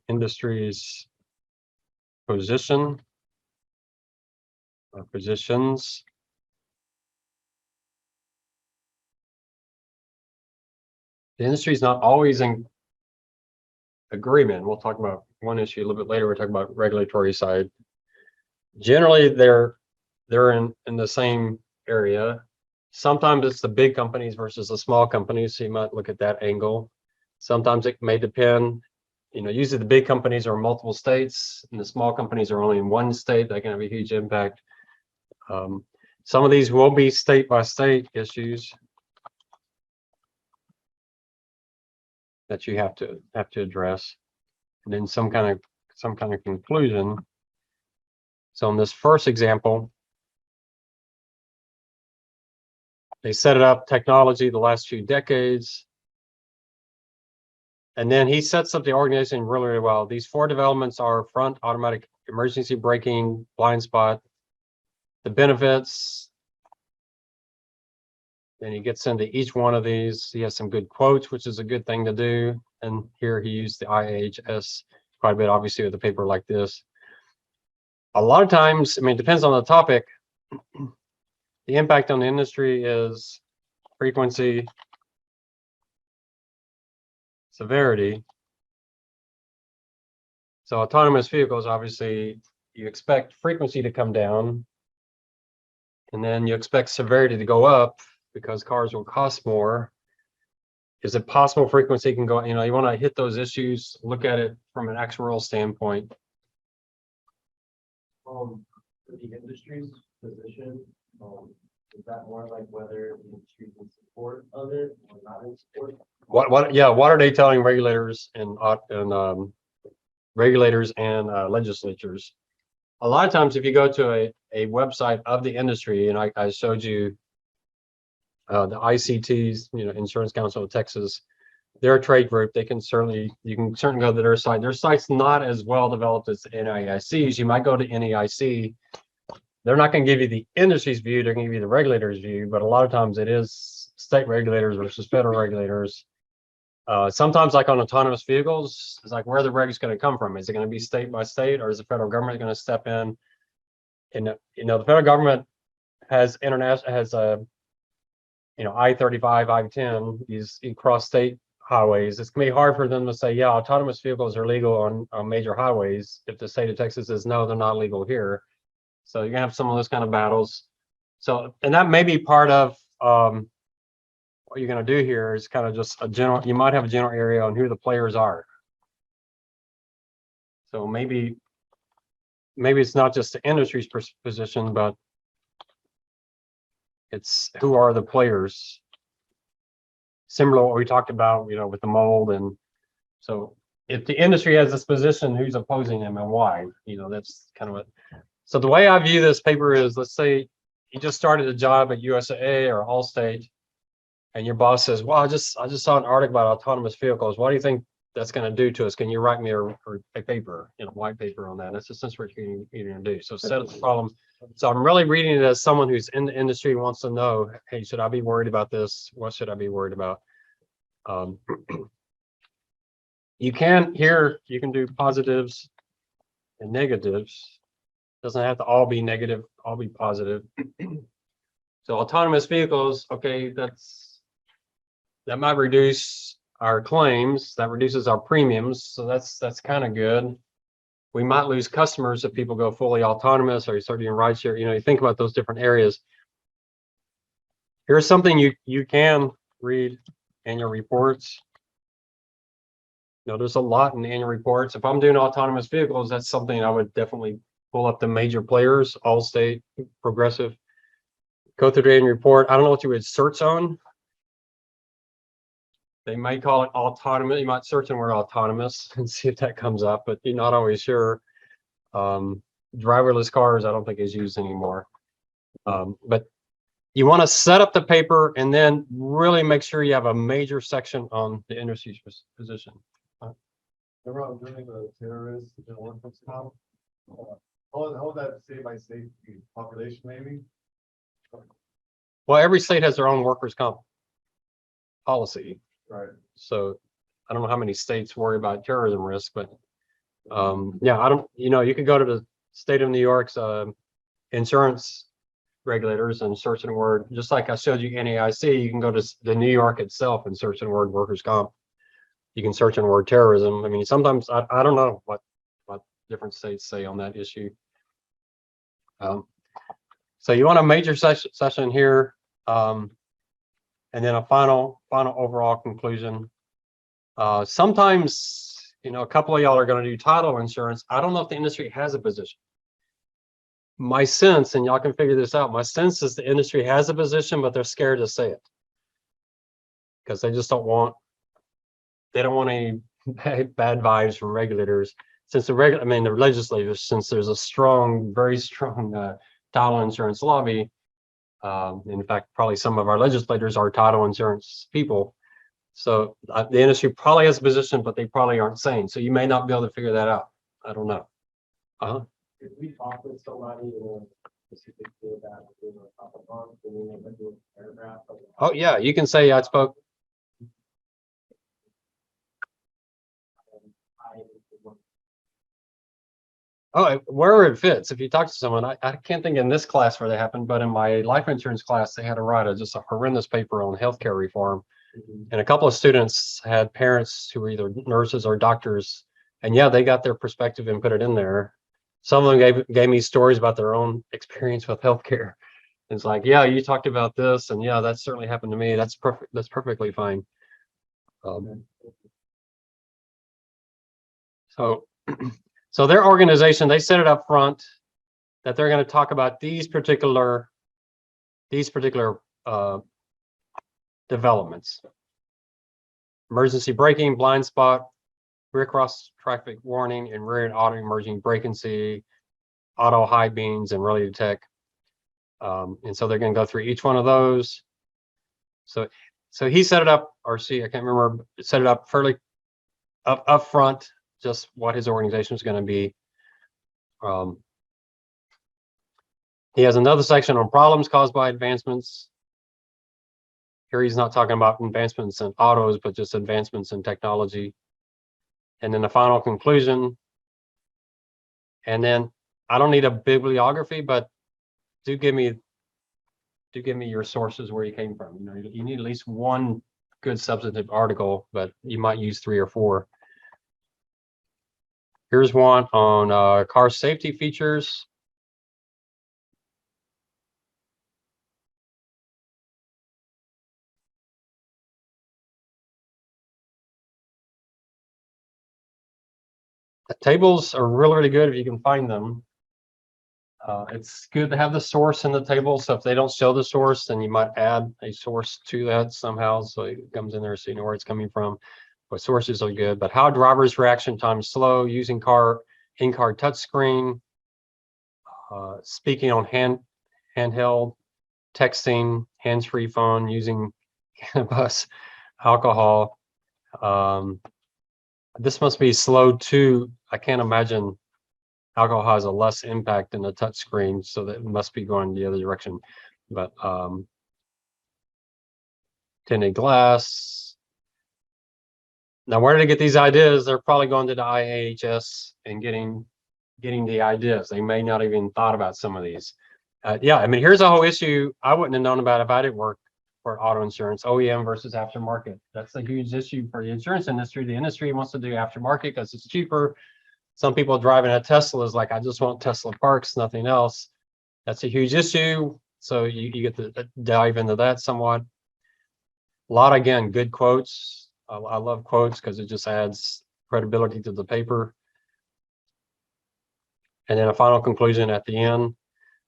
Industry's position or positions. The industry is not always in agreement. We'll talk about one issue a little bit later. We're talking about regulatory side. Generally, they're in the same area. Sometimes it's the big companies versus the small companies, so you might look at that angle. Sometimes it may depend. Usually the big companies are in multiple states, and the small companies are only in one state. That can have a huge impact. Some of these will be state by state issues that you have to address, and then some kind of conclusion. So in this first example, they set it up technology the last few decades. And then he sets up the organization really, really well. These 4 developments are front automatic emergency braking, blind spot, the benefits. Then he gets into each one of these. He has some good quotes, which is a good thing to do. And here he used the IHS quite a bit, obviously, with a paper like this. A lot of times, it depends on the topic. The impact on the industry is frequency, severity. So autonomous vehicles, obviously, you expect frequency to come down, and then you expect severity to go up because cars will cost more. Is it possible frequency can go, you want to hit those issues, look at it from an actuarial standpoint. The industry's position, is that more like whether the industry is in support of it or not in support? What are they telling regulators and legislatures? A lot of times, if you go to a website of the industry, and I showed you the ICTs, Insurance Council of Texas, they're a trade group. You can certainly go to their site. Their site's not as well developed as NAIC's. You might go to NAIC. They're not going to give you the industry's view. They're going to give you the regulators' view, but a lot of times it is state regulators versus federal regulators. Sometimes, like on autonomous vehicles, it's like where the regs going to come from. Is it going to be state by state, or is the federal government going to step in? And the federal government has I-35, I-10, these cross-state highways. It's gonna be hard for them to say, yeah, autonomous vehicles are legal on major highways if the state of Texas says no, they're not legal here. So you're gonna have some of those kind of battles. So, and that may be part of what you're gonna do here is kind of just a general. You might have a general area on who the players are. So maybe it's not just the industry's position, but it's who are the players. Similar to what we talked about, with the mold. And so if the industry has this position, who's opposing them and why? That's kind of it. So the way I view this paper is, let's say you just started a job at UTSA or Allstate, and your boss says, well, I just saw an article about autonomous vehicles. What do you think that's going to do to us? Can you write me a paper, white paper on that? That's essentially what you're going to do. So set up the problem. So I'm really reading it as someone who's in the industry wants to know, hey, should I be worried about this? What should I be worried about? You can do positives and negatives. Doesn't have to all be negative, all be positive. So autonomous vehicles, okay, that might reduce our claims, that reduces our premiums, so that's kind of good. We might lose customers if people go fully autonomous or you start doing rideshare. You think about those different areas. Here's something you can read in your reports. There's a lot in the annual reports. If I'm doing autonomous vehicles, that's something I would definitely pull up the major players, Allstate, Progressive, go through the annual report. I don't know what you would search on. They might call it autonomous. You might search on word autonomous and see if that comes up, but you're not always sure. Driverless cars, I don't think is used anymore. But you want to set up the paper and then really make sure you have a major section on the industry's position. Remember I was doing the terrorists, the workforce comp? How would that say by state population maybe? Well, every state has their own workers' comp policy. Right. So I don't know how many states worry about terrorism risk, but yeah, I don't, you could go to the state of New York's insurance regulators and search in word, just like I showed you NAIC, you can go to the New York itself and search in word workers' comp. You can search in word terrorism. I mean, sometimes I don't know what different states say on that issue. So you want a major session here, and then a final overall conclusion. Sometimes, a couple of y'all are going to do title insurance. I don't know if the industry has a position. My sense, and y'all can figure this out, my sense is the industry has a position, but they're scared to say it because they just don't want any bad vibes from regulators. Since the legislators, since there's a strong, very strong title insurance lobby. In fact, probably some of our legislators are title insurance people. So the industry probably has a position, but they probably aren't saying. So you may not be able to figure that out. I don't know. If we talk with somebody in a specific field that we're doing a topic on, then we may do a paragraph. Oh yeah, you can say I spoke. Oh, wherever it fits. If you talk to someone, I can't think in this class where they happened, but in my life insurance class, they had to write just a horrendous paper on healthcare reform. And a couple of students had parents who were either nurses or doctors. And yeah, they got their perspective and put it in there. Some of them gave me stories about their own experience with healthcare. It's like, yeah, you talked about this, and yeah, that certainly happened to me. That's perfect. That's perfectly fine. So their organization, they set it up front that they're going to talk about these particular developments: emergency braking, blind spot, rear cross traffic warning, and rear and auto emerging brake and see, auto high beams, and related tech. And so they're going to go through each one of those. So he set it up, or she, I can't remember, set it up fairly up front, just what his organization is going to be. He has another section on problems caused by advancements. Here he's not talking about advancements in autos, but just advancements in technology. And then the final conclusion. And then I don't need a bibliography, but do give me your sources where you came from. You need at least one good substantive article, but you might use 3 or 4. Here's one on car safety features. The tables are really good if you can find them. It's good to have the source in the table. So if they don't show the source, then you might add a source to that somehow. So it comes in there so you know where it's coming from. But sources are good. But how drivers' reaction time slow, using in-car touchscreen, speaking on handheld, texting, hands-free phone, using cannabis, alcohol. This must be slow too. I can't imagine alcohol has a less impact than a touch screen, so that must be going the other direction. But tinted glass. Now, where did they get these ideas? They're probably going to the IAHS and getting getting the ideas. They may not even thought about some of these. Yeah, I mean, here's a whole issue I wouldn't have known about if I didn't work for auto insurance, OEM versus aftermarket. That's a huge issue for the insurance industry. The industry wants to do aftermarket because it's cheaper. Some people driving a Tesla is like, I just want Tesla parks, nothing else. That's a huge issue. So you get to dive into that somewhat. A lot, again, good quotes. I love quotes because it just adds credibility to the paper. And then a final conclusion at the end.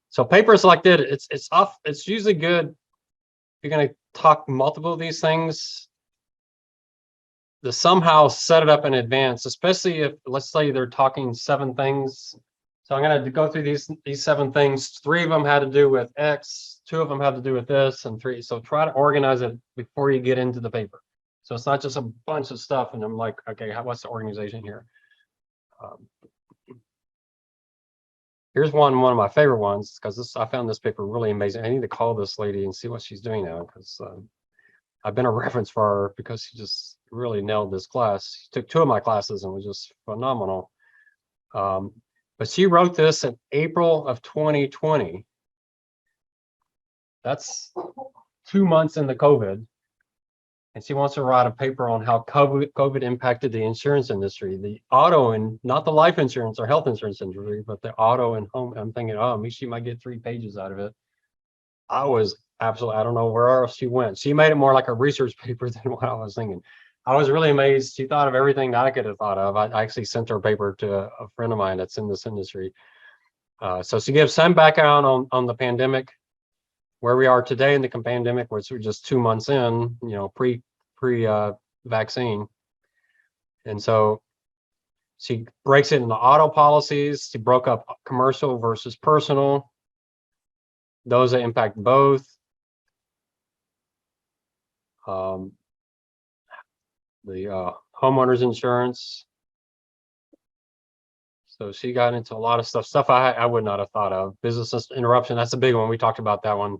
So papers like that, it's usually good if you're going to talk multiple of these things to somehow set it up in advance, especially if, let's say, they're talking 7 things. So I'm going to go through these 7 things. 3 of them had to do with X, 2 of them have to do with this, and 3. So try to organize it before you get into the paper. So it's not just a bunch of stuff, and I'm like, okay, what's the organization here? Here's one of my favorite ones, because I found this paper really amazing. I need to call this lady and see what she's doing now, because I've been a reference for her because she just really nailed this class. She took 2 of my classes and was just phenomenal. But she wrote this in April of 2020. That's 2 months into COVID. And she wants to write a paper on how COVID impacted the insurance industry, the auto and not the life insurance or health insurance industry, but the auto and home. I'm thinking, oh, maybe she might get 3 pages out of it. I was absolutely, I don't know where else she went. She made it more like a research paper than what I was thinking. I was really amazed. She thought of everything that I could have thought of. I actually sent her a paper to a friend of mine that's in this industry. So she gives some background on the pandemic, where we are today in the pandemic, which we're just 2 months in, you know, pre vaccine. And so she breaks it into auto policies. She broke up commercial versus personal, those that impact both. The homeowners insurance. So she got into a lot of stuff I would not have thought of. Business interruption, that's a big one. We talked about that one.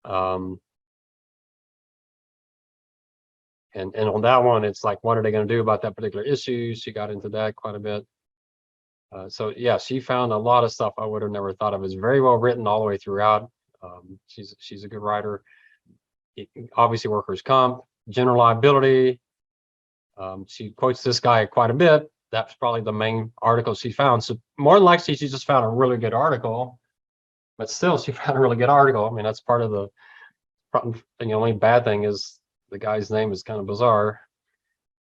And on that one, it's like, what are they going to do about that particular issue? She got into that quite a bit. So yeah, she found a lot of stuff I would have never thought of. It's very well written all the way throughout. She's a good writer. Obviously, workers' comp, general liability. She quotes this guy quite a bit. That's probably the main article she found. So more than likely, she just found a really good article. But still, she found a really good article. I mean, that's part of the. And the only bad thing is the guy's name is kind of bizarre.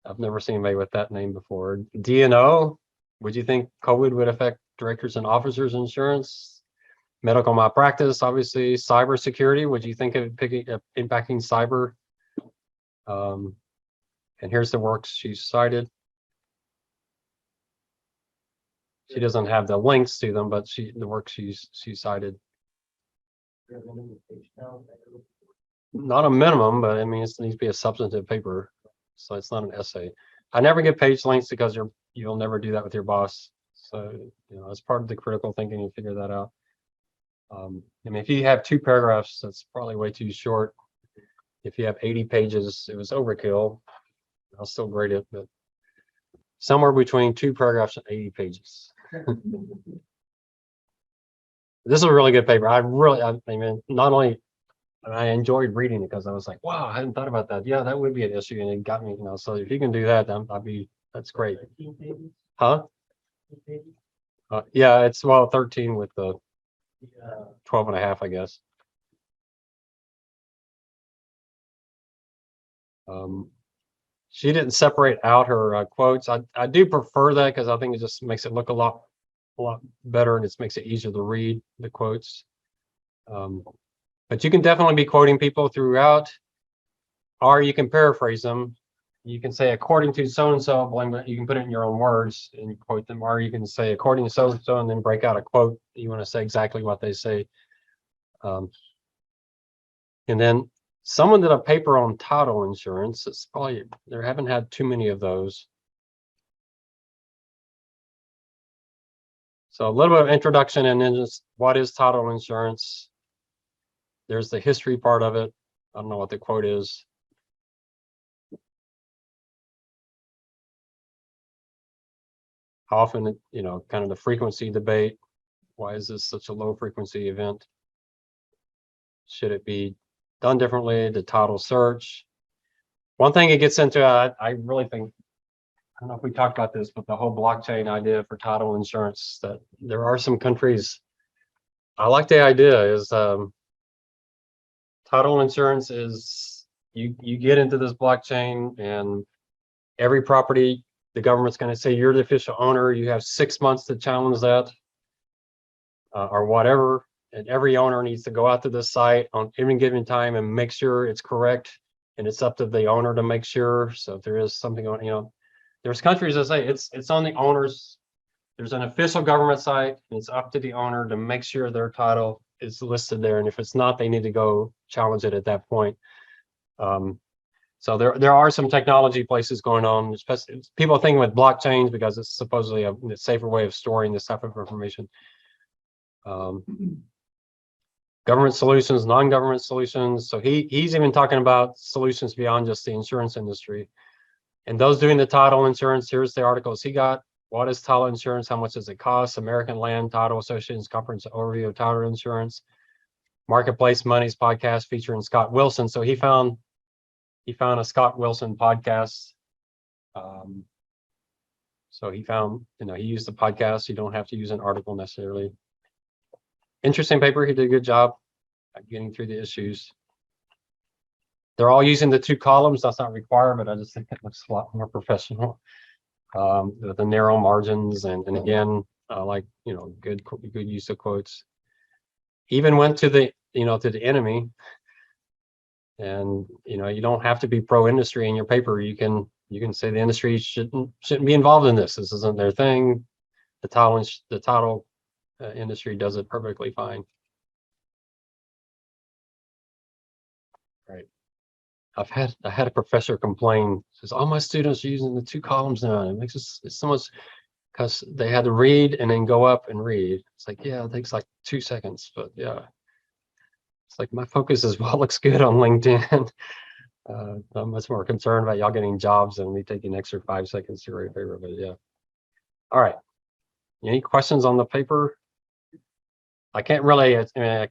I've never seen anybody with that name before. D&O. Would you think COVID would affect directors and officers insurance? Medical malpractice, obviously. Cybersecurity. Would you think of impacting cyber? And here's the works she cited. She doesn't have the links to them, but the work she cited. Not a minimum, but I mean, it needs to be a substantive paper, so it's not an essay. I never get page links because you'll never do that with your boss. So it's part of the critical thinking. You figure that out. I mean, if you have 2 paragraphs, that's probably way too short. If you have 80 pages, it was overkill. I'll still grade it, but somewhere between 2 paragraphs and 80 pages. This is a really good paper. I mean, not only I enjoyed reading it because I was like, wow, I hadn't thought about that. Yeah, that would be an issue, and it got me. So if you can do that, then that's great. Huh? Yeah, it's 13 with the 12 and a half, I guess. She didn't separate out her quotes. I do prefer that because I think it just makes it look a lot better, and it makes it easier to read the quotes. But you can definitely be quoting people throughout, or you can paraphrase them. You can say, according to so-and-so, you can put it in your own words and quote them, or you can say, according to so-and-so, and then break out a quote. You want to say exactly what they say. And then someone did a paper on title insurance. It's probably, there haven't had too many of those. So a little bit of introduction, and then just what is title insurance? There's the history part of it. I don't know what the quote is. how often, you know, kind of the frequency debate. Why is this such a low frequency event? Should it be done differently? The title search. One thing it gets into, I really think, I don't know if we talked about this, but the whole blockchain idea for title insurance, that there are some countries, I like the idea is title insurance is you get into this blockchain and every property, the government's going to say you're the official owner. You have 6 months to challenge that or whatever. And every owner needs to go out to the site on any given time and make sure it's correct. And it's up to the owner to make sure. So if there is something on, you know, there's countries that say it's on the owners. There's an official government site, and it's up to the owner to make sure their title is listed there. And if it's not, they need to go challenge it at that point. So there are some technology places going on, especially people think with blockchains because it's supposedly a safer way of storing this type of information. Government solutions, non-government solutions. So he's even talking about solutions beyond just the insurance industry. And those doing the title insurance, here's the articles he got. What is title insurance? How much does it cost? American Land Title Association's comprehensive overview of title insurance. Marketplace Money's podcast featuring Scott Wilson. So he found a Scott Wilson podcast. So he found, you know, he used the podcast. You don't have to use an article necessarily. Interesting paper. He did a good job at getting through the issues. They're all using the 2 columns. That's not required, but I just think it looks a lot more professional. The narrow margins and again, like, you know, good use of quotes. Even went to the, you know, to the enemy. And, you know, you don't have to be pro industry in your paper. You can say the industry shouldn't be involved in this. This isn't their thing. The title industry does it perfectly fine. Right. I had a professor complain, says all my students are using the 2 columns now. It makes it's so much, because they had to read and then go up and read. It's like, yeah, it takes like 2 seconds, but yeah. It's like my focus is what looks good on LinkedIn. I'm much more concerned about y'all getting jobs than me taking an extra 5 seconds to write a paper, but yeah. All right. Any questions on the paper? I can't really, I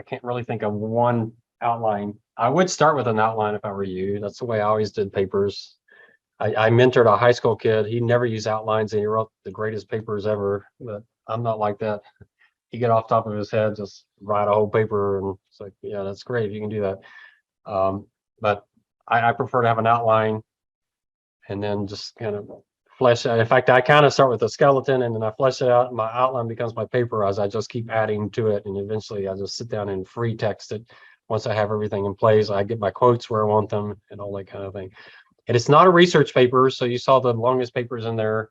can't really think of one outline. I would start with an outline if I were you. That's the way I always did papers. I mentored a high school kid. He never used outlines and he wrote the greatest papers ever, but I'm not like that. He get off top of his head, just write a whole paper, and it's like, yeah, that's great if you can do that. But I prefer to have an outline and then just kind of flesh out. In fact, I kind of start with a skeleton and then I flesh it out. And my outline becomes my paper as I just keep adding to it. And eventually I just sit down and free text it. Once I have everything in place, I get my quotes where I want them and all that kind of thing. And it's not a research paper. So you saw the longest papers in there.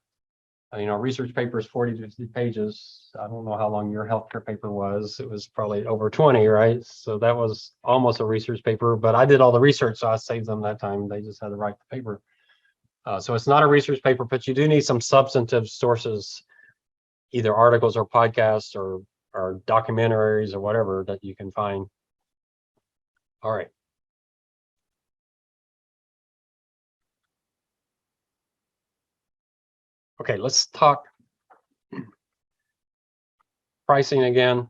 You know, research paper is 40 to 50 pages. I don't know how long your healthcare paper was. It was probably over 20, right? So that was almost a research paper, but I did all the research, so I saved them that time. They just had to write the paper. So it's not a research paper, but you do need some substantive sources, either articles or podcasts or documentaries or whatever that you can find. All right. Okay, let's talk pricing again.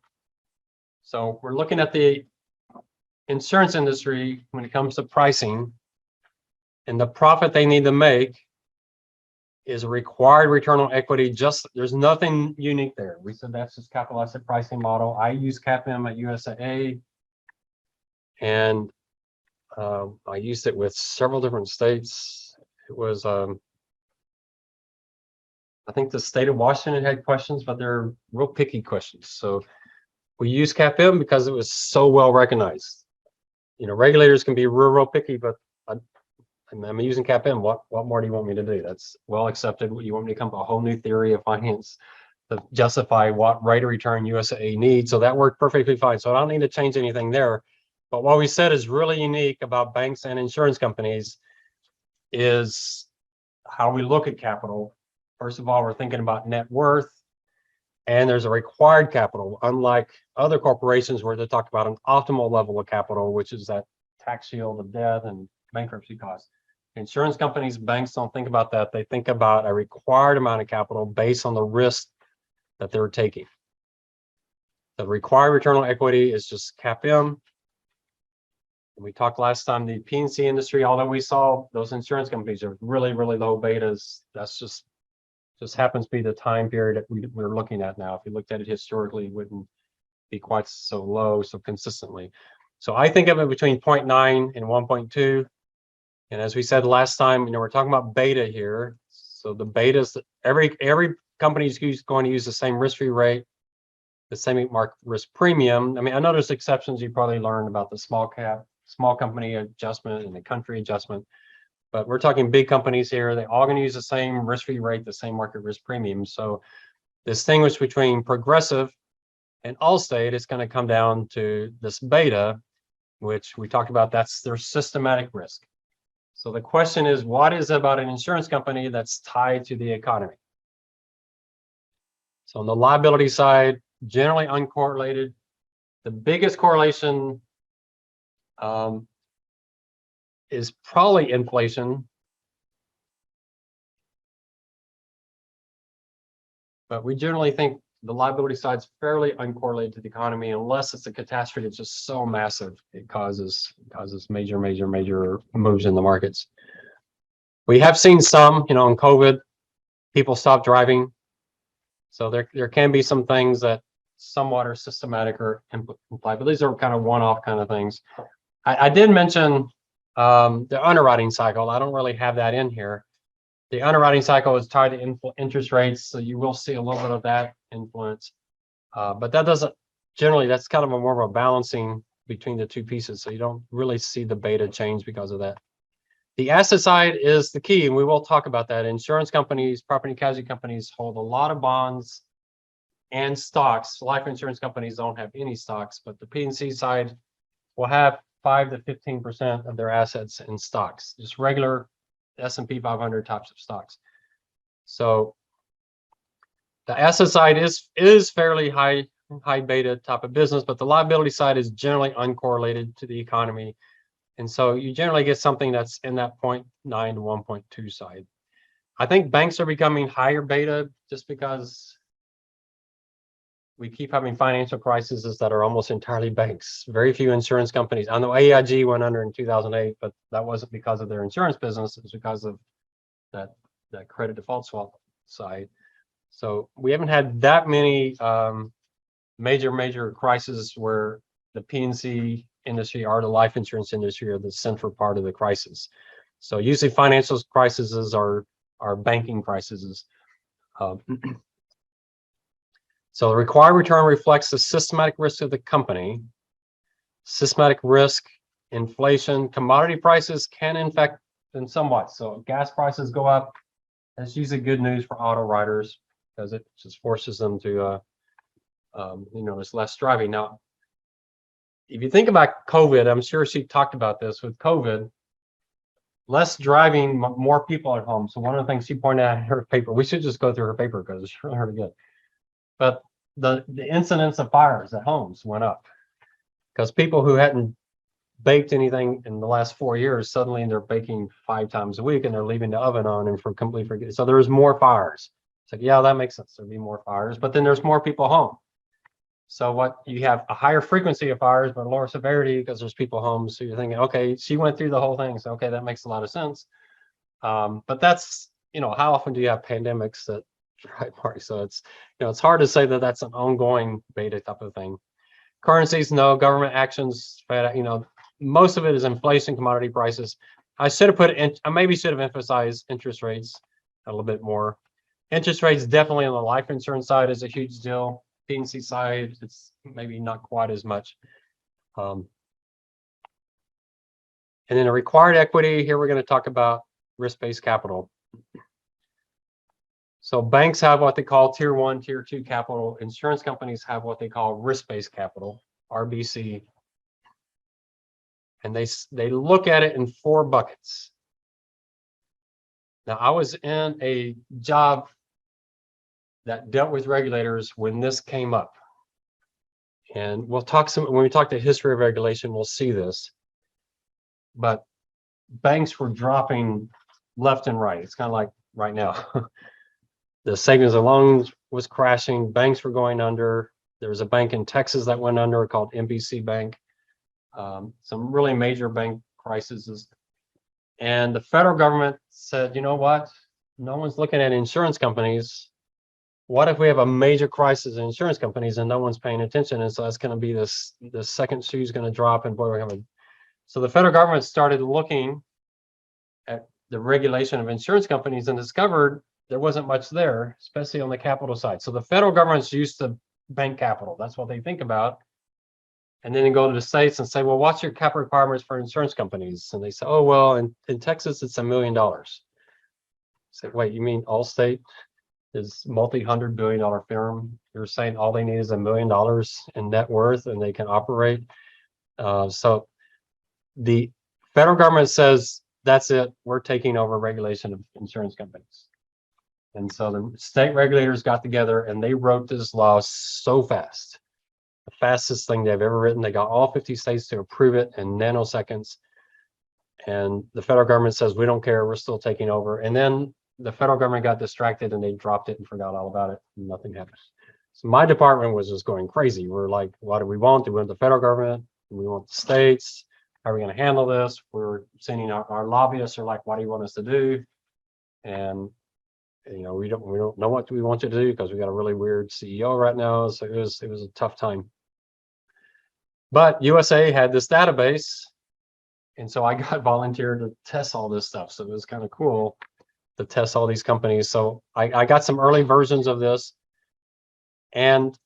So we're looking at the insurance industry when it comes to pricing, and the profit they need to make is a required return on equity. Just there's nothing unique there. We said that's just capital asset pricing model. I use CAPM at UTSA, and I used it with several different states. It was I think the state of Washington had questions, but they're real picky questions. So we use CAPM because it was so well recognized. You know, regulators can be real picky, but I'm using CAPM. What more do you want me to do? That's well accepted. You want me to come up with a whole new theory of finance to justify what rate of return USAA needs. So that worked perfectly fine. So I don't need to change anything there. But what we said is really unique about banks and insurance companies is how we look at capital. First of all, we're thinking about net worth, and there's a required capital, unlike other corporations where they talk about an optimal level of capital, which is that tax shield of death and bankruptcy costs. Insurance companies, banks don't think about that. They think about a required amount of capital based on the risk that they're taking. The required return on equity is just CAPM. We talked last time, the P&C industry, although we saw those insurance companies are really, really low betas, that's just happens to be the time period that we're looking at now. If you looked at it historically, it wouldn't be quite so low, so consistently. So I think of it between 0.9 and 1.2. And as we said last time, we're talking about beta here. So the betas, every company is going to use the same risk-free rate, the same market risk premium. I mean, I know there's exceptions. You probably learned about the small company adjustment and the country adjustment, but we're talking big companies here. They're all going to use the same risk-free rate, the same market risk premium. So distinguish between Progressive and Allstate is going to come down to this beta, which we talked about. That's their systematic risk. So the question is, what is it about an insurance company that's tied to the economy? So on the liability side, generally uncorrelated. The biggest correlation is probably inflation. But we generally think the liability side is fairly uncorrelated to the economy, unless it's a catastrophe that's just so massive it causes major moves in the markets. We have seen some, in COVID, people stop driving. So there can be some things that somewhat are systematic or implied, but these are kind of one-off kind of things. I did mention the underwriting cycle. I don't really have that in here. The underwriting cycle is tied to interest rates, so you will see a little bit of that influence. But that doesn't generally, that's kind of more of a balancing between the two pieces. So you don't really see the beta change because of that. The asset side is the key, and we will talk about that. Insurance companies, property and casualty companies hold a lot of bonds and stocks. Life insurance companies don't have any stocks, but the P&C side will have 5 to 15% of their assets in stocks, just regular S&P 500 types of stocks. So the asset side is fairly high beta type of business, but the liability side is generally uncorrelated to the economy. And so you generally get something that's in that 0.9 to 1.2 side. I think banks are becoming higher beta just because we keep having financial crises that are almost entirely banks. Very few insurance companies. I know AIG went under in 2008, but that wasn't because of their insurance business. It was because of that credit default swap side. So we haven't had that many major crises where the P&C industry or the life insurance industry are the central part of the crisis. So usually financial crises are banking crises. So the required return reflects the systematic risk of the company. Systematic risk, inflation, commodity prices can infect them somewhat. So gas prices go up. That's usually good news for auto riders because it just forces them to, there's less driving. Now, if you think about COVID, I'm sure she talked about this with COVID, less driving, more people at home. So one of the things she pointed out in her paper, we should just go through her paper because it's really good. But the incidence of fires at homes went up because people who hadn't baked anything in the last 4 years, suddenly they're baking 5 times a week and they're leaving the oven on and completely forget. So there's more fires. It's like, yeah, that makes sense. There'll be more fires, but then there's more people home. So what you have a higher frequency of fires, but lower severity because there's people home. So you're thinking, okay, she went through the whole thing. So, okay, that makes a lot of sense. But that's, how often do you have pandemics that drive parties? So it's, it's hard to say that that's an ongoing beta type of thing. Currencies, no. Government actions, most of it is inflation, commodity prices. I should have I maybe should have emphasized interest rates a little bit more. Interest rates definitely on the life insurance side is a huge deal. P&C side, it's maybe not quite as much. And then a required equity, here we're going to talk about risk-based capital. So banks have what they call tier 1, tier 2 capital. Insurance companies have what they call risk-based capital, RBC. And they look at it in 4 buckets. Now, I was in a job that dealt with regulators when this came up. And we'll talk when we talk the history of regulation, we'll see this. But banks were dropping left and right. It's kind of like right now. The savings and loans was crashing. Banks were going under. There was a bank in Texas that went under called NBC Bank. Some really major bank crises. And the federal government said, you know what? No one's looking at insurance companies. What if we have a major crisis in insurance companies and no one's paying attention? And so that's going to be the second shoe is going to drop. And boy, we're having. So the federal government started looking at the regulation of insurance companies and discovered there wasn't much there, especially on the capital side. So the federal government's used to bank capital. That's what they think about. And then they go to the states and say, well, what's your capital requirements for insurance companies? And they say, oh, well, in Texas, it's $1 million. Say, wait, you mean Allstate is multi-hundred-billion-dollar firm? You're saying all they need is $1 million in net worth and they can operate? So the federal government says, that's it. We're taking over regulation of insurance companies. And so the state regulators got together and they wrote this law so fast. The fastest thing they've ever written. They got all 50 states to approve it in nanoseconds. And the federal government says, we don't care, we're still taking over. And then the federal government got distracted and they dropped it and forgot all about it. And nothing happened. So my department was just going crazy. We're like, what do we want? Do we want the federal government? Do we want the states? How are we going to handle this? We're sending our lobbyists are like, what do you want us to do? And you know, we don't know what we want you to do because we got a really weird CEO right now. So it was a tough time. But USA had this database. And so I got volunteered to test all this stuff. So it was kind of cool to test all these companies. So I got some early versions of this. And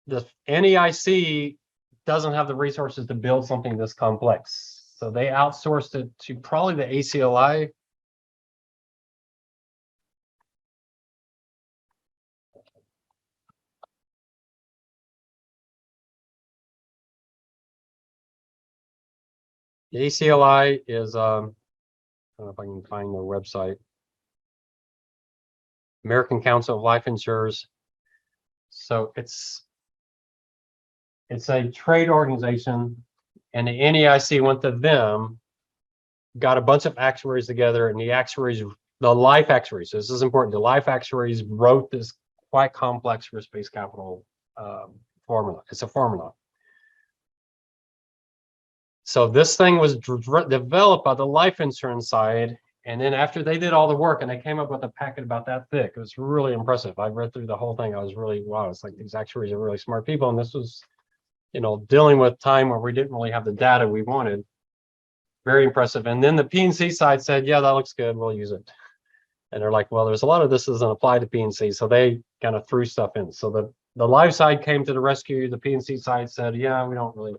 the NEIC doesn't have the resources to build something this complex. So they outsourced it to probably the ACLI. The ACLI is, I don't know if I can find their website. American Council of Life Insurers. So it's a trade organization, and the NEIC went to them, got a bunch of actuaries together, and the life actuaries, so this is important, the life actuaries wrote this quite complex risk-based capital formula. It's a formula. So this thing was developed by the life insurance side. And then after they did all the work and they came up with a packet about that thick, it was really impressive. I read through the whole thing. I was really, wow, it's like these actuaries are really smart people. And this was, you know, dealing with time where we didn't really have the data we wanted. Very impressive. And then the P&C side said, yeah, that looks good. We'll use it. And they're like, well, there's a lot of this doesn't apply to P&C. So they kind of threw stuff in. So the life side came to the rescue. The P&C side said, yeah, we don't really,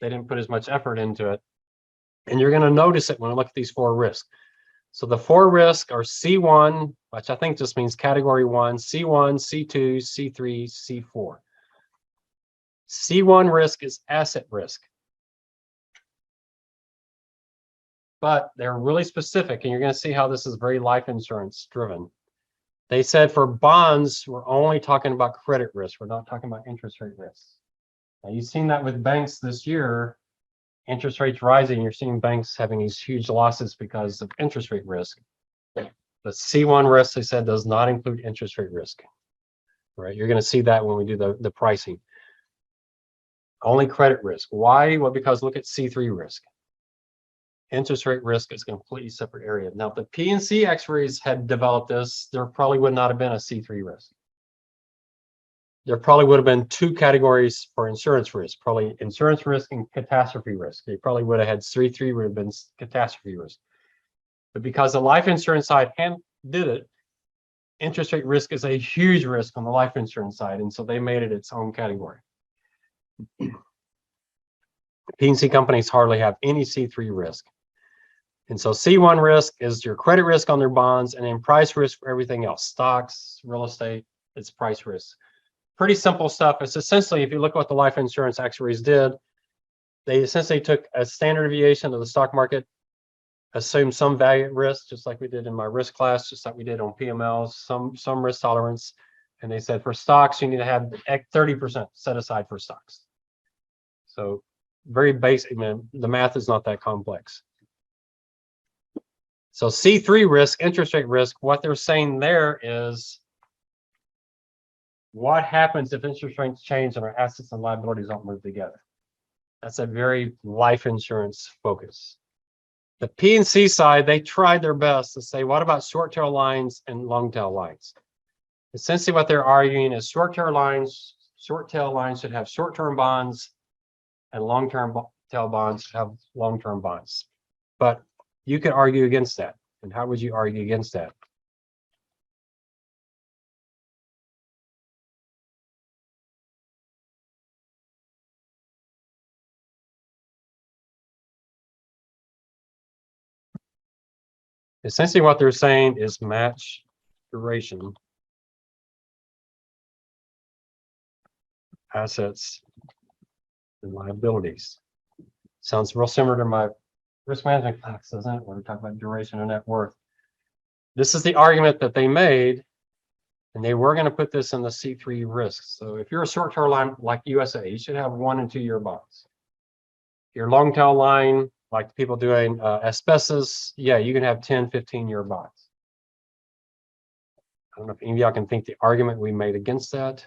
they didn't put as much effort into it. And you're going to notice it when I look at these 4 risks. So the 4 risks are C1, which I think just means category 1, C1, C2, C3, C4. C1 risk is asset risk. But they're really specific, and you're going to see how this is very life insurance driven. They said for bonds, we're only talking about credit risk. We're not talking about interest rate risk. Now, you've seen that with banks this year. Interest rates rising, you're seeing banks having these huge losses because of interest rate risk. The C1 risk, they said, does not include interest rate risk. Right? You're going to see that when we do the pricing. Only credit risk. Why? Well, because look at C3 risk. Interest rate risk is a completely separate area. Now, if the P&C actuaries had developed this, there probably would not have been a C3 risk. There probably would have been 2 categories for insurance risk, probably insurance risk and catastrophe risk. They probably would have had C3 would have been catastrophe risk. But because the life insurance side did it, interest rate risk is a huge risk on the life insurance side. And so they made it its own category. P&C companies hardly have any C3 risk. And so C1 risk is your credit risk on their bonds, and then price risk for everything else, stocks, real estate, it's price risk. Pretty simple stuff. It's essentially, if you look at what the life insurance actuaries did, they essentially took a standard deviation of the stock market, assumed some value at risk, just like we did in my risk class, just like we did on PMLs, some risk tolerance. And they said for stocks, you need to have 30% set aside for stocks. So very basic, man. The math is not that complex. So C3 risk, interest rate risk, what they're saying there is what happens if interest rates change and our assets and liabilities don't move together? That's a very life insurance focus. The P&C side, they tried their best to say, what about short tail lines and long tail lines? Essentially what they're arguing is short tail lines should have short-term bonds and long-term tail bonds should have long-term bonds. But you could argue against that. And how would you argue against that? Essentially what they're saying is match duration, assets, and liabilities. Sounds real similar to my risk management class, doesn't it? When we talk about duration and net worth. This is the argument that they made, and they were going to put this in the C3 risks. So if you're a short tail line like USA, you should have 1 and 2 year bonds. Your long tail line, like people doing asbestos, yeah, you can have 10, 15 year bonds. I don't know if any of y'all can think the argument we made against that.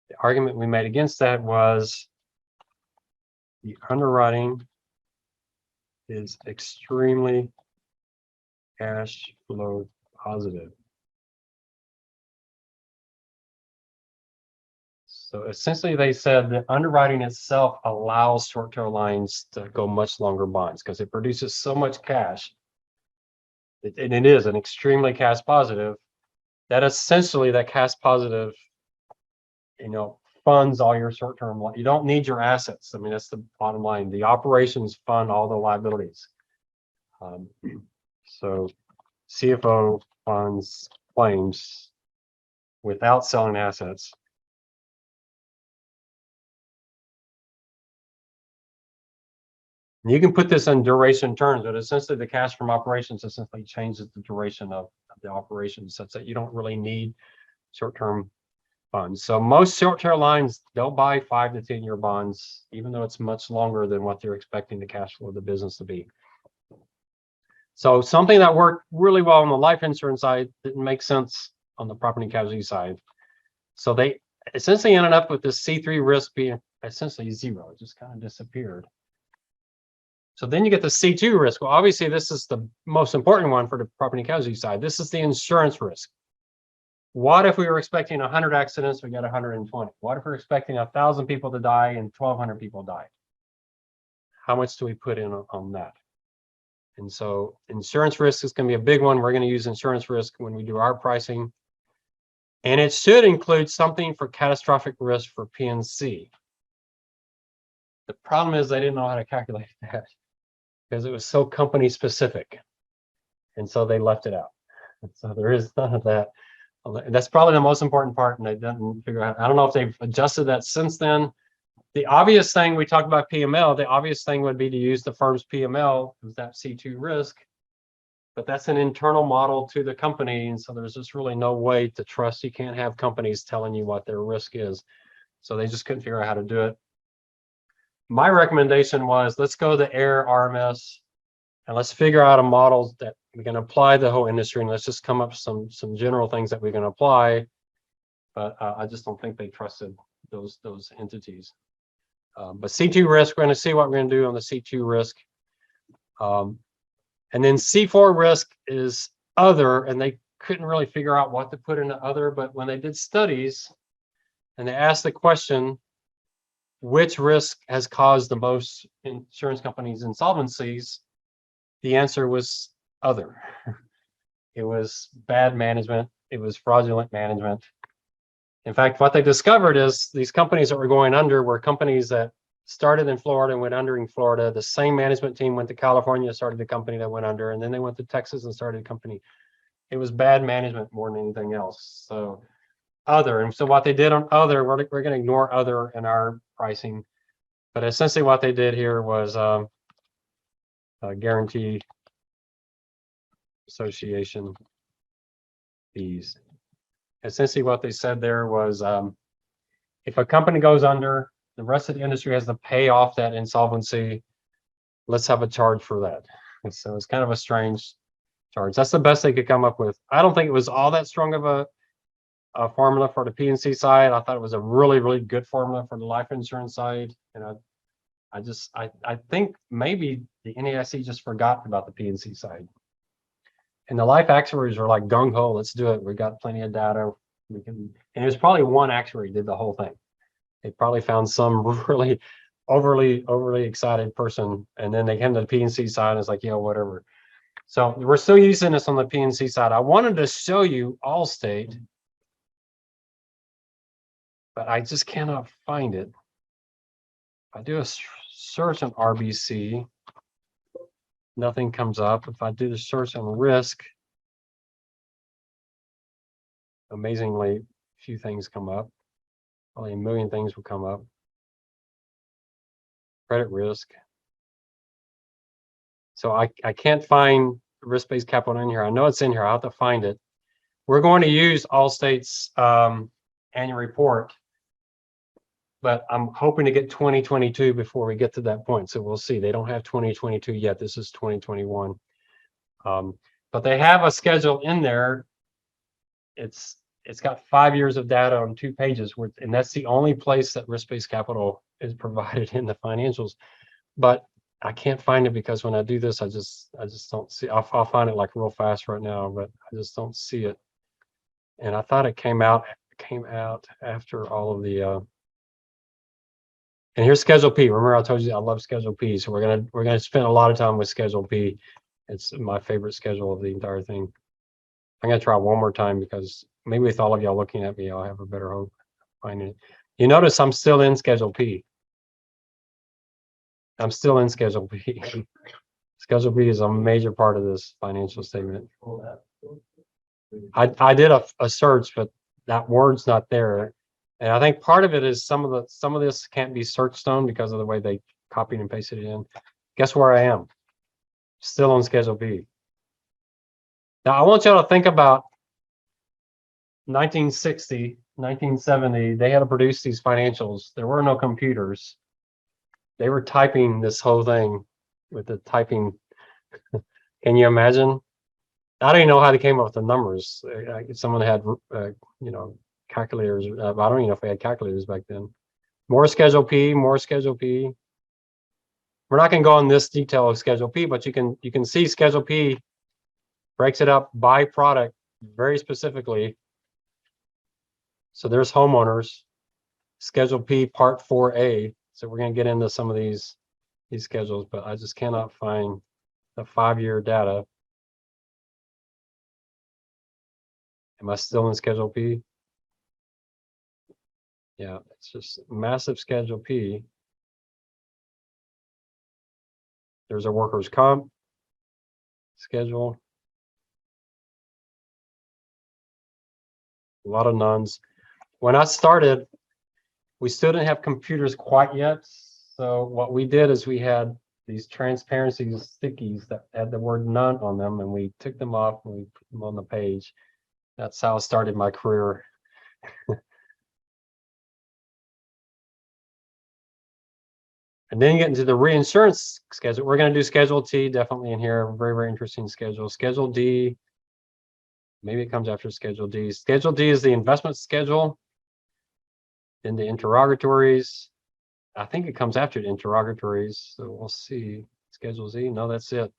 The argument we made against that was the underwriting is extremely cash flow positive. So essentially they said that underwriting itself allows short tail lines to go much longer bonds because it produces so much cash. And it is an extremely cash positive that essentially that cash positive, funds all your short-term. You don't need your assets. I mean, that's the bottom line. The operations fund all the liabilities. So CFO funds claims without selling assets. You can put this in duration terms, but essentially the cash from operations essentially changes the duration of the operations such that you don't really need short-term funds. So most short-term lines, they'll buy 5 to 10 year bonds, even though it's much longer than what they're expecting the cash flow of the business to be. So something that worked really well on the life insurance side didn't make sense on the property and casualty side. So they essentially ended up with this C3 risk being essentially zero. It just kind of disappeared. So then you get the C2 risk. Well, obviously this is the most important one for the property and casualty side. This is the insurance risk. What if we were expecting 100 accidents, we got 120? What if we're expecting 1,000 people to die and 1,200 people died? How much do we put in on that? And so insurance risk is going to be a big one. We're going to use insurance risk when we do our pricing. And it should include something for catastrophic risk for P&C. The problem is they didn't know how to calculate that because it was so company specific. And so they left it out. And so there is none of that. That's probably the most important part, and they didn't figure out. I don't know if they've adjusted that since then. The obvious thing, we talked about PML, the obvious thing would be to use the firm's PML, because that C2 risk, but that's an internal model to the company, and so there's just really no way to trust. You can't have companies telling you what their risk is. So they just couldn't figure out how to do it. My recommendation was, let's go the AIR RMS, and let's figure out a model that we can apply the whole industry, and let's just come up with some general things that we can apply. But I just don't think they trusted those entities. But C2 risk, we're going to see what we're going to do on the C2 risk. And then C4 risk is other, and they couldn't really figure out what to put into other. But when they did studies and they asked the question, which risk has caused the most insurance companies insolvencies, the answer was other. It was bad management. It was fraudulent management. In fact, what they discovered is these companies that were going under were companies that started in Florida and went under in Florida. The same management team went to California, started the company that went under, and then they went to Texas and started a company. It was bad management more than anything else. So other, and so what they did on other, we're going to ignore other in our pricing. But essentially what they did here was guarantee association fees. Essentially what they said there was, if a company goes under, the rest of the industry has to pay off that insolvency. Let's have a charge for that. And so it's kind of a strange charge. That's the best they could come up with. I don't think it was all that strong of a formula for the PNC side. I thought it was a really, really good formula for the life insurance side. And I think maybe the NAIC just forgot about the PNC side. And the life actuaries were like gung ho, let's do it. We got plenty of data. We can, and it was probably one actuary did the whole thing. They probably found some really overly excited person, and then they came to the PNC side and it's like, yeah, whatever. So we're still using this on the PNC side. I wanted to show you Allstate, but I just cannot find it. If I do a search on RBC, nothing comes up. If I do the search on risk, amazingly, few things come up. Probably a million things will come up. Credit risk. So I can't find risk-based capital in here. I know it's in here. I'll have to find it. We're going to use Allstate's annual report, but I'm hoping to get 2022 before we get to that point. So we'll see. They don't have 2022 yet. This is 2021. But they have a schedule in there. It's got 5 years of data on 2 pages, and that's the only place that risk-based capital is provided in the financials. But I can't find it because when I do this, I just don't see. I'll find it like real fast right now, but I just don't see it. And I thought it came out after all of the. And here's Schedule P. Remember, I told you I love Schedule P, so we're gonna spend a lot of time with Schedule P. It's my favorite schedule of the entire thing. I'm gonna try one more time because maybe with all of y'all looking at me, I'll have a better hope finding it. You notice I'm still in Schedule P. I'm still in Schedule P. Schedule P is a major part of this financial statement. I did a search, but that word's not there. And I think part of it is some of this can't be searched on because of the way they copied and pasted it in. Guess where I am? Still on Schedule B. Now I want y'all to think about 1960, 1970. They had to produce these financials. There were no computers. They were typing this whole thing with the typing. Can you imagine? I don't even know how they came up with the numbers. Someone had, calculators. I don't even know if they had calculators back then. More Schedule P, more Schedule P. We're not going to go in this detail of Schedule P, but you can see Schedule P breaks it up by product very specifically. So there's homeowners, Schedule P Part 4A. So we're going to get into some of these schedules, but I just cannot find the 5-year data. Am I still in Schedule P? Yeah, it's just massive Schedule P. There's a workers' comp schedule. A lot of nuns. When I started, we still didn't have computers quite yet. So what we did is we had these transparency stickies that had the word none on them, and we took them off and we put them on the page. That's how I started my career. And then you get into the reinsurance schedule. We're going to do Schedule T, definitely in here. Very, very interesting schedule. Schedule D, maybe it comes after Schedule D. Schedule D is the investment schedule. Then the interrogatories. I think it comes after the interrogatories. So we'll see. Schedule Z, no, that's it.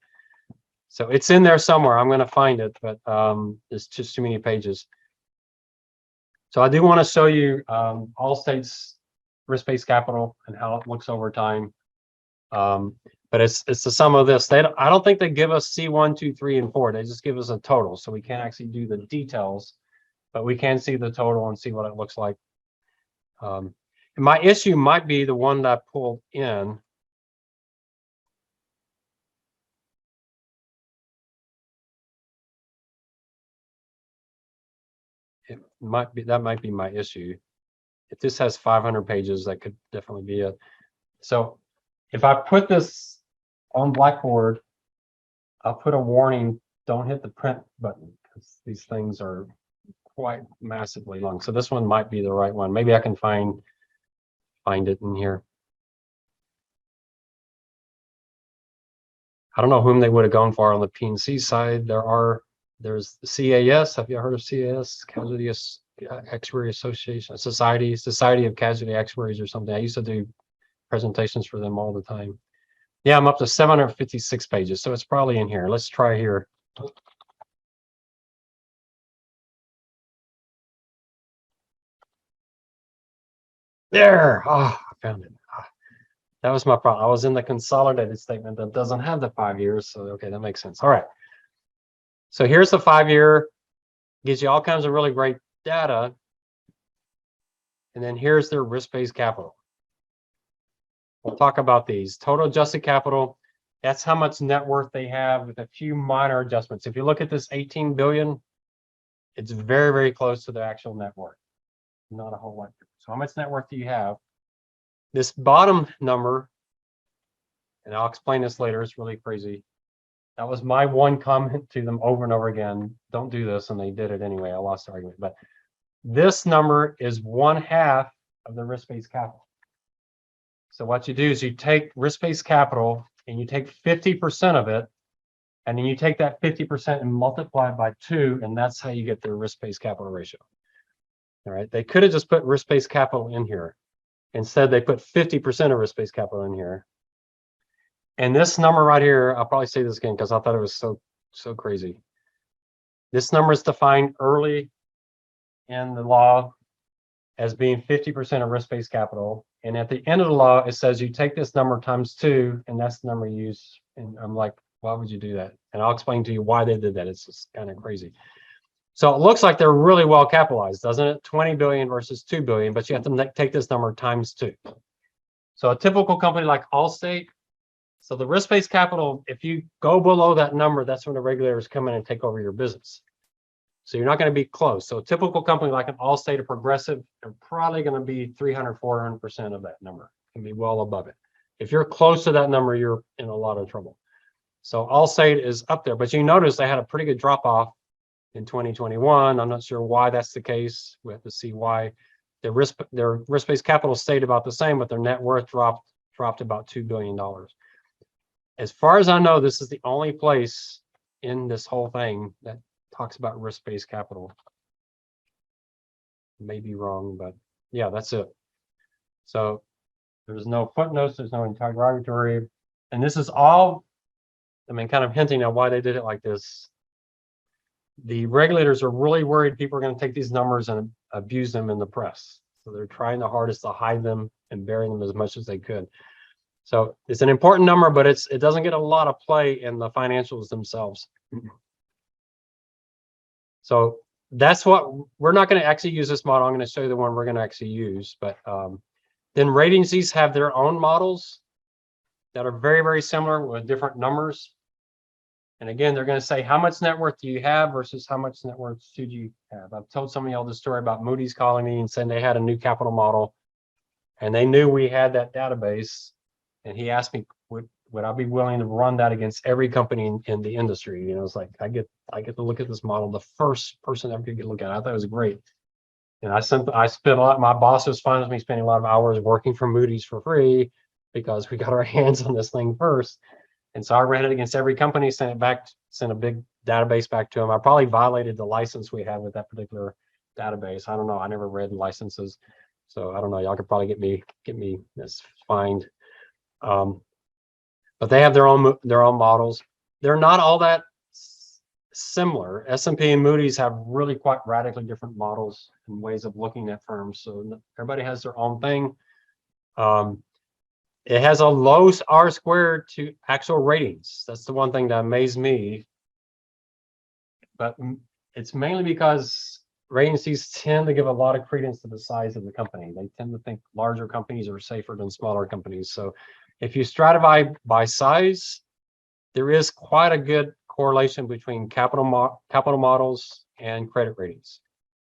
So it's in there somewhere. I'm going to find it, but it's just too many pages. So I do want to show you Allstate's risk-based capital and how it looks over time. But it's the sum of this. I don't think they give us C1, 2, 3, and 4. They just give us a total. So we can't actually do the details, but we can see the total and see what it looks like. And my issue might be the one that I pulled in. That might be my issue. If this has 500 pages, that could definitely be it. So if I put this on Blackboard, I'll put a warning, don't hit the print button, because these things are quite massively long. So this one might be the right one. Maybe I can find it in here. I don't know whom they would have gone for on the P&C side. There's the CAS. Have you heard of CAS? Actuary Association, Society of Casualty Actuaries or something. I used to do presentations for them all the time. Yeah, I'm up to 756 pages, so it's probably in here. Let's try here. There. I found it. That was my problem. I was in the consolidated statement that doesn't have the 5 years. So, okay, that makes sense. All right. So here's the 5-year, gives you all kinds of really great data. And then here's their risk-based capital. We'll talk about these. Total adjusted capital, that's how much net worth they have with a few minor adjustments. If you look at this 18 billion, it's very, very close to the actual net worth. Not a whole lot. So how much net worth do you have? This bottom number, and I'll explain this later, it's really crazy. That was my one comment to them over and over again. Don't do this, and they did it anyway. I lost the argument. But this number is 1/2 of the risk-based capital. So what you do is you take risk-based capital and you take 50% of it, and then you take that 50% and multiply it by 2, and that's how you get their risk-based capital ratio. All right. They could have just put risk-based capital in here. Instead, they put 50% of risk-based capital in here. And this number right here, I'll probably say this again because I thought it was so crazy. This number is defined early in the law as being 50% of risk-based capital. And at the end of the law, it says you take this number times 2, and that's the number you use. And I'm like, why would you do that? And I'll explain to you why they did that. It's just kind of crazy. So it looks like they're really well capitalized, doesn't it? 20 billion versus 2 billion, but you have to take this number times 2. So a typical company like Allstate, so the risk-based capital, if you go below that number, that's when the regulators come in and take over your business. So you're not going to be close. So a typical company like an Allstate or Progressive, they're probably going to be 300, 400% of that number, can be well above it. If you're close to that number, you're in a lot of trouble. So Allstate is up there, but you notice they had a pretty good drop off in 2021. I'm not sure why that's the case. We have to see why. Their risk-based capital stayed about the same, but their net worth dropped about $2 billion. As far as I know, this is the only place in this whole thing that talks about risk-based capital. May be wrong, but yeah, that's it. So there's no footnotes, there's no interrogatory, and this is all, I mean, kind of hinting at why they did it like this. The regulators are really worried people are going to take these numbers and abuse them in the press. So they're trying the hardest to hide them and bury them as much as they could. So it's an important number, but it doesn't get a lot of play in the financials themselves. So that's what we're not going to actually use this model. I'm going to show you the one we're going to actually use. But then rating agencies have their own models that are very, very similar with different numbers. And again, they're going to say, how much net worth do you have versus how much net worth should you have? I've told some of y'all the story about Moody's calling me and saying they had a new capital model and they knew we had that database. And he asked me, would I be willing to run that against every company in the industry? You know, it's like, I get to look at this model. The first person ever could get a look at it. I thought it was great. And I spent a lot, my boss was fine with me spending a lot of hours working for Moody's for free because we got our hands on this thing first. And so I ran it against every company, sent a big database back to them. I probably violated the license we had with that particular database. I don't know. I never read licenses. So I don't know. Y'all could probably get me this fined. But they have their own models. They're not all that similar. S&P and Moody's have really quite radically different models and ways of looking at firms. So everybody has their own thing. It has a low R squared to actual ratings. That's the one thing that amazed me. But it's mainly because rating agencies tend to give a lot of credence to the size of the company. They tend to think larger companies are safer than smaller companies. So if you stratify by size, there is quite a good correlation between capital models and credit ratings.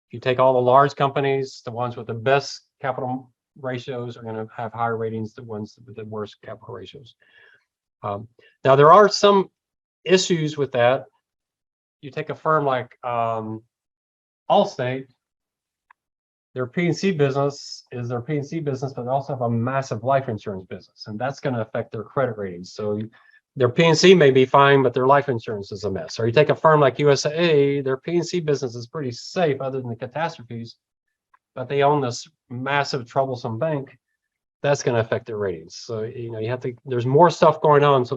If you take all the large companies, the ones with the best capital ratios are going to have higher ratings than ones with the worst capital ratios. Now, there are some issues with that. You take a firm like Allstate, their P&C business is their P&C business, but they also have a massive life insurance business, and that's going to affect their credit ratings. So their P&C may be fine, but their life insurance is a mess. Or you take a firm like USAA, their P&C business is pretty safe other than the catastrophes, but they own this massive troublesome bank. That's going to affect their ratings. So, you know, you have to, there's more stuff going on. So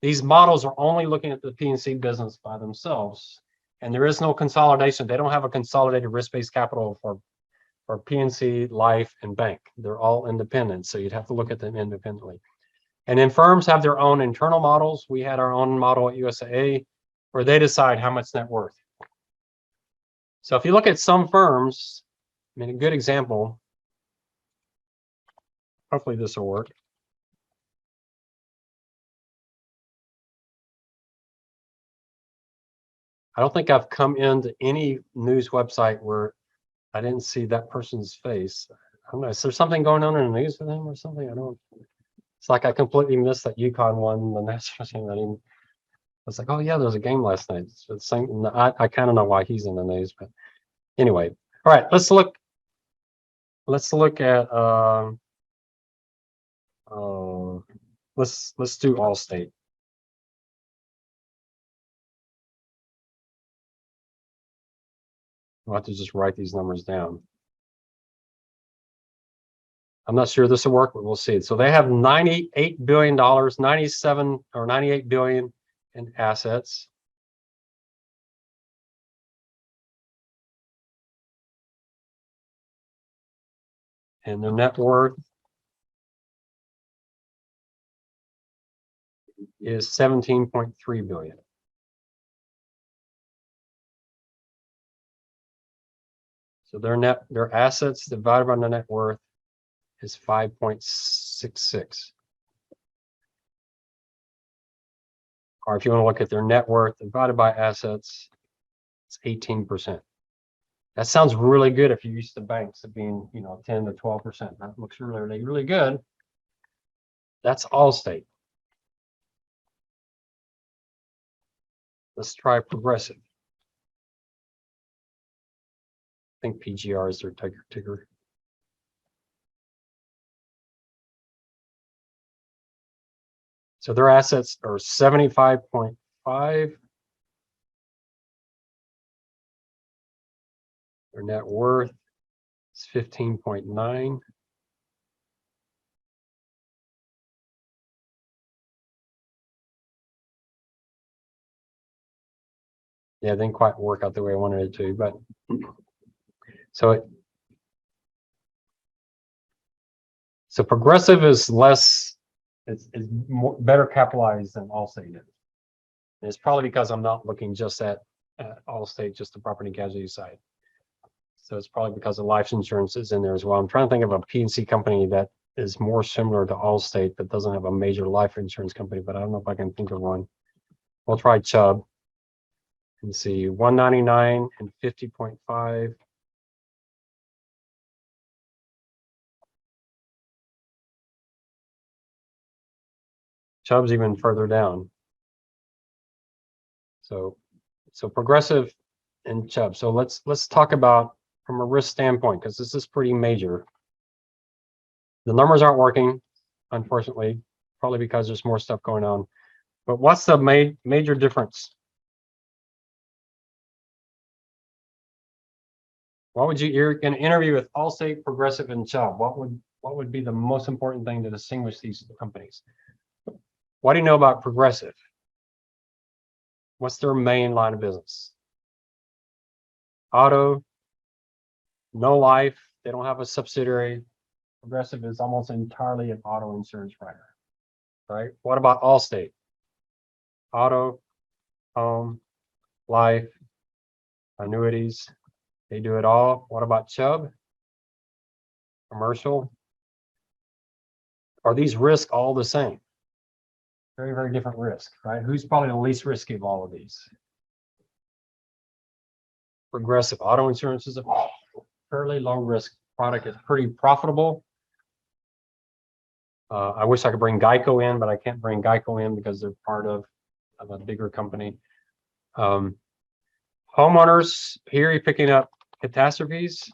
these models are only looking at the P&C business by themselves, and there is no consolidation. They don't have a consolidated risk-based capital for P&C, life, and bank. They're all independent. So you'd have to look at them independently. And then firms have their own internal models. We had our own model at USAA where they decide how much net worth. So if you look at some firms, I mean, a good example, hopefully this will work. I don't think I've come into any news website where I didn't see that person's face. I don't know, is there something going on in the news with him or something? I don't. It's like I completely missed that UConn won the national team. I was like, oh yeah, there was a game last night. It's the same. I kind of know why he's in the news, but anyway. All right, let's look at let's do Allstate. We'll have to just write these numbers down. I'm not sure this will work, but we'll see. So they have $98 billion, 97 or 98 billion in assets. And their net worth is 17.3 billion. So their assets divided by the net worth is 5.66. Or if you want to look at their net worth divided by assets, it's 18%. That sounds really good if you're used to banks of being, you know, 10 to 12%. That looks really, really good. That's Allstate. Let's try Progressive. I think PGR is their ticker. So their assets are 75.5. Their net worth is 15.9. Yeah, it didn't quite work out the way I wanted it to, but so Progressive is less, it's better capitalized than Allstate is. And it's probably because I'm not looking just at Allstate, just the property casualty side. So it's probably because the life insurance is in there as well. I'm trying to think of a P&C company that is more similar to Allstate that doesn't have a major life insurance company, but I don't know if I can think of one. We'll try Chubb and see 199 and 50.5. Chubb's even further down. So Progressive and Chubb. So let's talk about from a risk standpoint, because this is pretty major. The numbers aren't working, unfortunately, probably because there's more stuff going on. But what's the major difference? What would you're going to interview with Allstate, Progressive, and Chubb? What would be the most important thing to distinguish these companies? What do you know about Progressive? What's their main line of business? Auto, no life. They don't have a subsidiary. Progressive is almost entirely an auto insurance writer, right? What about Allstate? Auto, home, life, annuities. They do it all. What about Chubb? Commercial. Are these risks all the same? Very, very different risk, right? Who's probably the least risky of all of these? Progressive. Auto insurance is a fairly low risk product. It's pretty profitable. I wish I could bring Geico in, but I can't bring Geico in because they're part of a bigger company. Homeowners, here you're picking up catastrophes.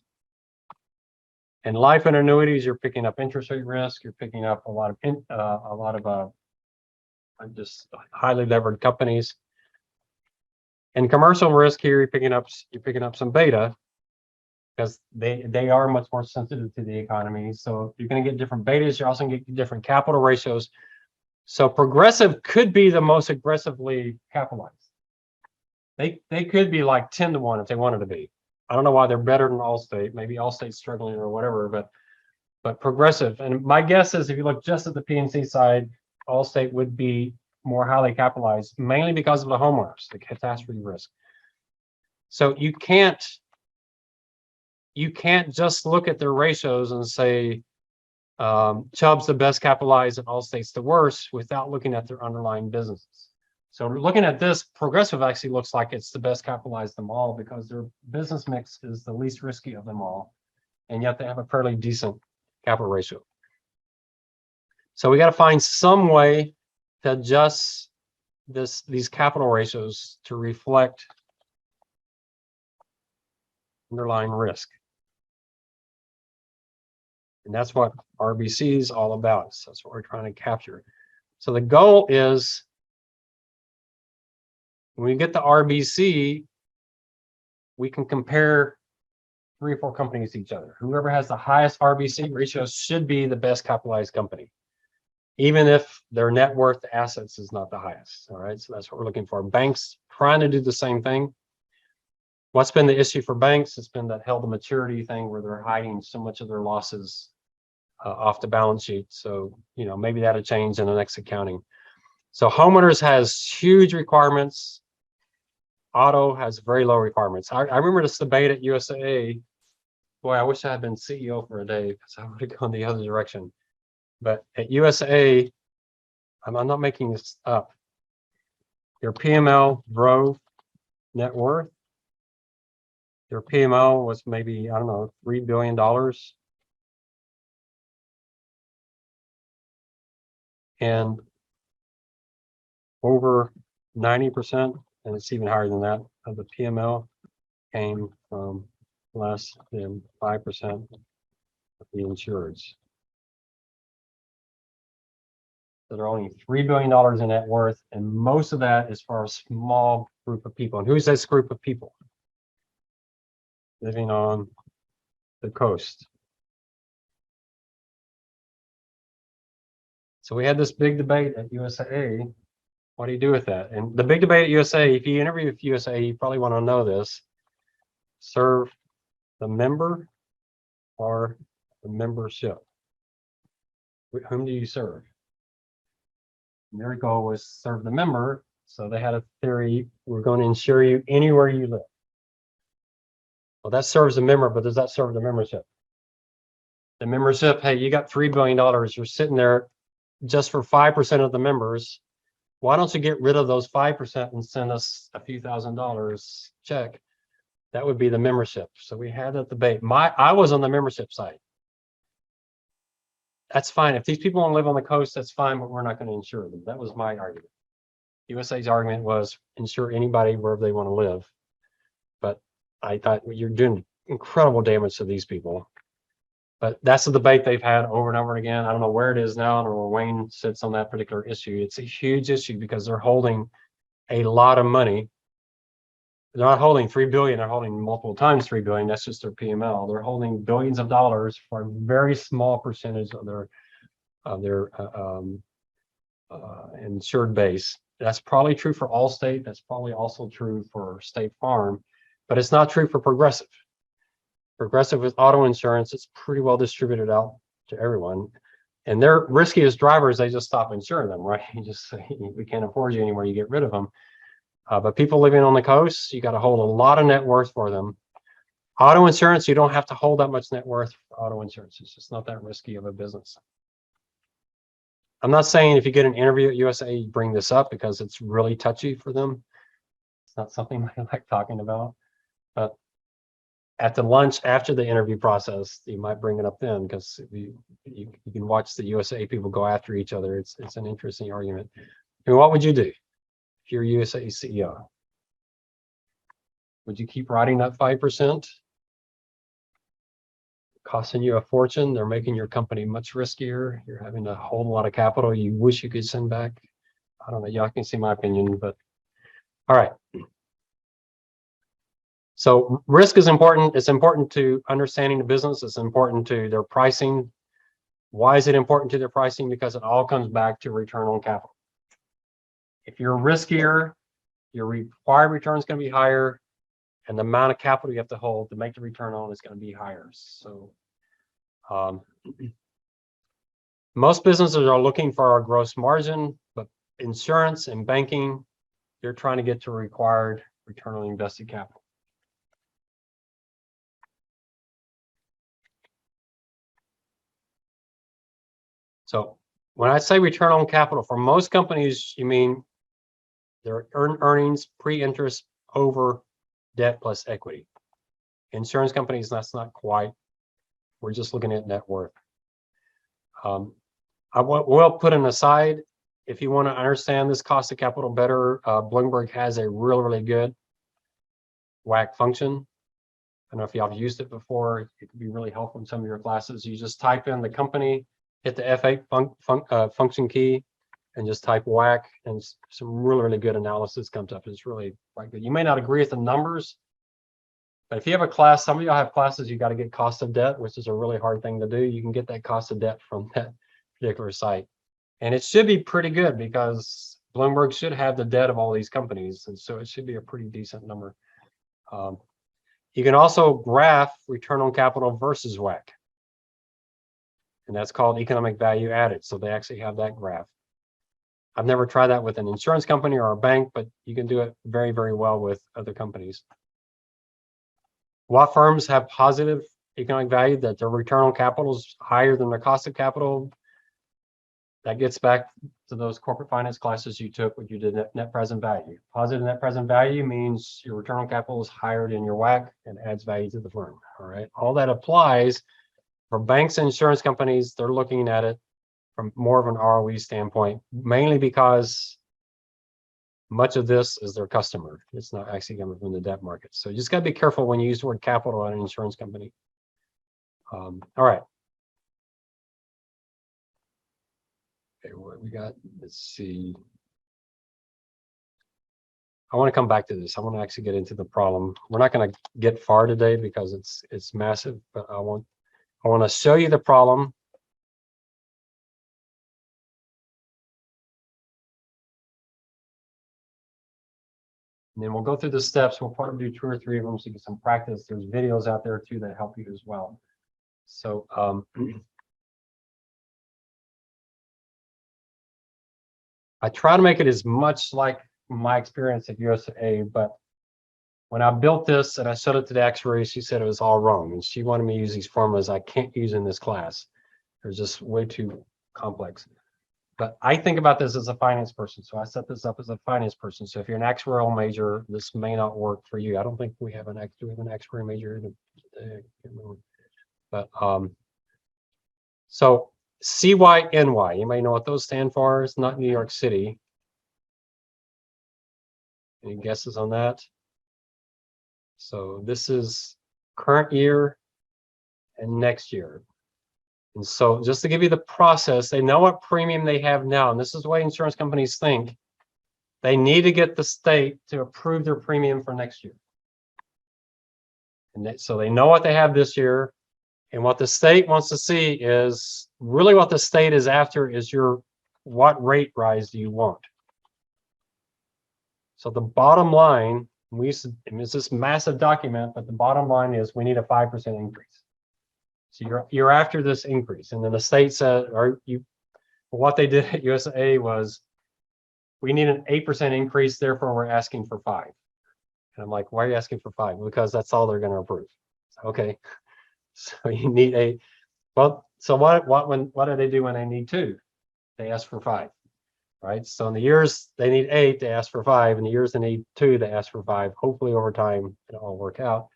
And life and annuities, you're picking up interest rate risk. You're picking up a lot of just highly levered companies. And commercial risk here, you're picking up some beta because they are much more sensitive to the economy. So you're going to get different betas. You're also going to get different capital ratios. So Progressive could be the most aggressively capitalized. They could be like 10 to 1 if they wanted to be. I don't know why they're better than Allstate. Maybe Allstate's struggling or whatever, but Progressive. And my guess is if you look just at the P&C side, Allstate would be more highly capitalized, mainly because of the homeowners, the catastrophe risk. So you can't just look at their ratios and say Chubb's the best capitalized and Allstate's the worst without looking at their underlying businesses. So looking at this, Progressive actually looks like it's the best capitalized of them all because their business mix is the least risky of them all, and yet they have a fairly decent capital ratio. So we got to find some way to adjust these capital ratios to reflect underlying risk. And that's what RBC is all about. So that's what we're trying to capture. So the goal is when we get the RBC, we can compare 3 or 4 companies to each other. Whoever has the highest RBC ratio should be the best capitalized company, even if their net worth to assets is not the highest. All right, so that's what we're looking for. Banks trying to do the same thing. What's been the issue for banks? It's been that held to maturity thing where they're hiding so much of their losses off the balance sheet. So, maybe that'll change in the next accounting. So homeowners has huge requirements. Auto has very low requirements. I remember this debate at USAA. Boy, I wish I had been CEO for a day because I would have gone the other direction. But at USAA, I'm not making this up. Your PML drove net worth. Your PML was maybe, I don't know, $3 billion. And over 90%, and it's even higher than that, of the PML came from less than 5% of the insureds. So there are only $3 billion in net worth, and most of that is for a small group of people. And who's this group of people? Living on the coast. So we had this big debate at USAA. What do you do with that? And the big debate at USAA, if you interview with USAA, you probably want to know this. Serve the member or the membership? Whom do you serve? And their goal was serve the member. So they had a theory, we're going to insure you anywhere you live. Well, that serves the member, but does that serve the membership? The membership, hey, you got $3 billion. You're sitting there just for 5% of the members. Why don't you get rid of those 5% and send us a few $1,000s check? That would be the membership. So we had that debate. I was on the membership side. That's fine. If these people want to live on the coast, that's fine, but we're not going to insure them. That was my argument. USA's argument was insure anybody wherever they want to live. But I thought you're doing incredible damage to these people. But that's the debate they've had over and over again. I don't know where it is now. I don't know where Wayne sits on that particular issue. It's a huge issue because they're holding a lot of money. They're not holding 3 billion, they're holding multiple times 3 billion. That's just their PML. They're holding billions of dollars for a very small percentage of their insured base. That's probably true for Allstate. That's probably also true for State Farm, but it's not true for Progressive. Progressive with auto insurance, it's pretty well distributed out to everyone. And their riskiest drivers, they just stop insuring them, right? You just say, we can't afford you anymore, you get rid of them. But people living on the coast, you got to hold a lot of net worth for them. Auto insurance, you don't have to hold that much net worth for auto insurance. It's just not that risky of a business. I'm not saying if you get an interview at USA, you bring this up because it's really touchy for them. It's not something I like talking about. But at the lunch after the interview process, you might bring it up then because you can watch the USA people go after each other. It's an interesting argument. And what would you do if you're USA CEO? Would you keep riding that 5%? Costing you a fortune. They're making your company much riskier. You're having to hold a lot of capital you wish you could send back. I don't know, y'all can see my opinion, but all right. So risk is important. It's important to understanding the business. It's important to their pricing. Why is it important to their pricing? Because it all comes back to return on capital. If you're riskier, your required return is going to be higher, and the amount of capital you have to hold to make the return on is going to be higher. So most businesses are looking for our gross margin, but insurance and banking, they're trying to get to required return on invested capital. So when I say return on capital, for most companies, you mean their earnings pre-interest over debt plus equity. Insurance companies, that's not quite. We're just looking at net worth. I will put an aside. If you want to understand this cost of capital better, Bloomberg has a really good WACC function. I don't know if y'all have used it before. It could be really helpful in some of your classes. You just type in the company, hit the F8 function key, and just type WACC, and some really good analysis comes up. It's really quite good. You may not agree with the numbers, but if you have a class, some of y'all have classes, you got to get cost of debt, which is a really hard thing to do. You can get that cost of debt from that particular site. And it should be pretty good because Bloomberg should have the debt of all these companies. And so it should be a pretty decent number. You can also graph return on capital versus WACC. And that's called economic value added. So they actually have that graph. I've never tried that with an insurance company or a bank, but you can do it very well with other companies. What firms have positive economic value, that their return on capital is higher than their cost of capital? That gets back to those corporate finance classes you took when you did net present value. Positive net present value means your return on capital is higher than your WACC and adds value to the firm. All right. All that applies for banks and insurance companies. They're looking at it from more of an ROE standpoint, mainly because much of this is their customer. It's not actually coming from the debt market. So you just got to be careful when you use the word capital at an insurance company. All right. Okay, what we got? Let's see. I want to come back to this. I want to actually get into the problem. We're not going to get far today because it's massive, but I want to show you the problem. And then we'll go through the steps. We'll probably do 2 or 3 of them so you get some practice. There's videos out there too that help you as well. So I try to make it as much like my experience at UTSA, but when I built this and I showed it to the actuary, she said it was all wrong. And she wanted me to use these formulas I can't use in this class. They're just way too complex. But I think about this as a finance person. So I set this up as a finance person. So if you're an actuarial major, this may not work for you. I don't think we have an actuary major. But so CYNY, you may know what those stand for. It's not New York City. Any guesses on that? So this is current year and next year. And so just to give you the process, they know what premium they have now. And this is the way insurance companies think. They need to get the state to approve their premium for next year. And so they know what they have this year. And what the state wants to see is really what the state is after is what rate rise do you want? So the bottom line, it's this massive document, but the bottom line is we need a 5% increase. So you're after this increase, and then the state said, what they did at UTSA was, we need an 8% increase, therefore we're asking for 5. And I'm like, why are you asking for 5? Because that's all they're going to approve. Okay, so you need so what do they do when they need 2? They ask for 5, right? So in the years they need 8, they ask for 5. In the years they need 2, they ask for 5. Hopefully over time it'll all work out.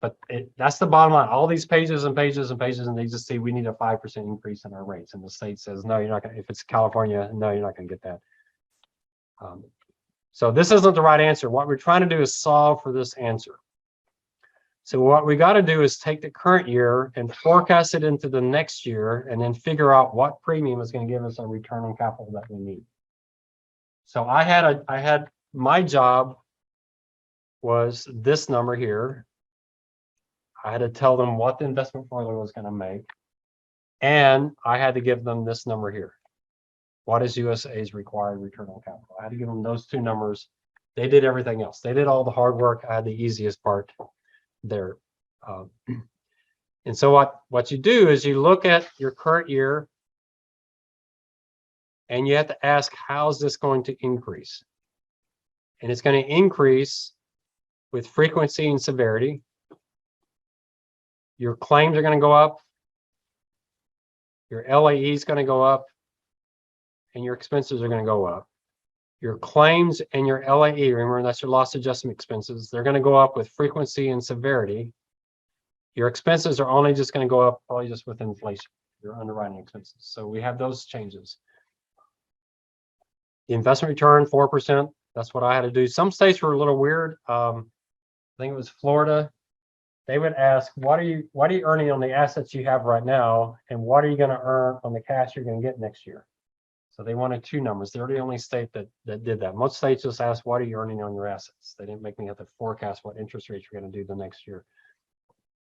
But that's the bottom line. All these pages and pages and pages, and they just say we need a 5% increase in our rates. And the state says, no, you're not going to. If it's California, no, you're not going to get that. So this isn't the right answer. What we're trying to do is solve for this answer. So what we got to do is take the current year and forecast it into the next year, and then figure out what premium is going to give us a return on capital that we need. So I had my job was this number here. I had to tell them what the investment formula was going to make. And I had to give them this number here. What is USA's required return on capital? I had to give them those two numbers. They did everything else. They did all the hard work. I had the easiest part there. And so what you do is you look at your current year and you have to ask, how is this going to increase? And it's going to increase with frequency and severity. Your claims are going to go up. Your LAE is going to go up. And your expenses are going to go up. Your claims and your LAE, remember that's your loss adjustment expenses, they're going to go up with frequency and severity. Your expenses are only just going to go up probably just with inflation, your underwriting expenses. So we have those changes. The investment return, 4%. That's what I had to do. Some states were a little weird. I think it was Florida. They would ask, what are you earning on the assets you have right now? And what are you going to earn on the cash you're going to get next year? So they wanted two numbers. They're the only state that did that. Most states just asked, what are you earning on your assets? They didn't make me have to forecast what interest rates you're going to do the next year.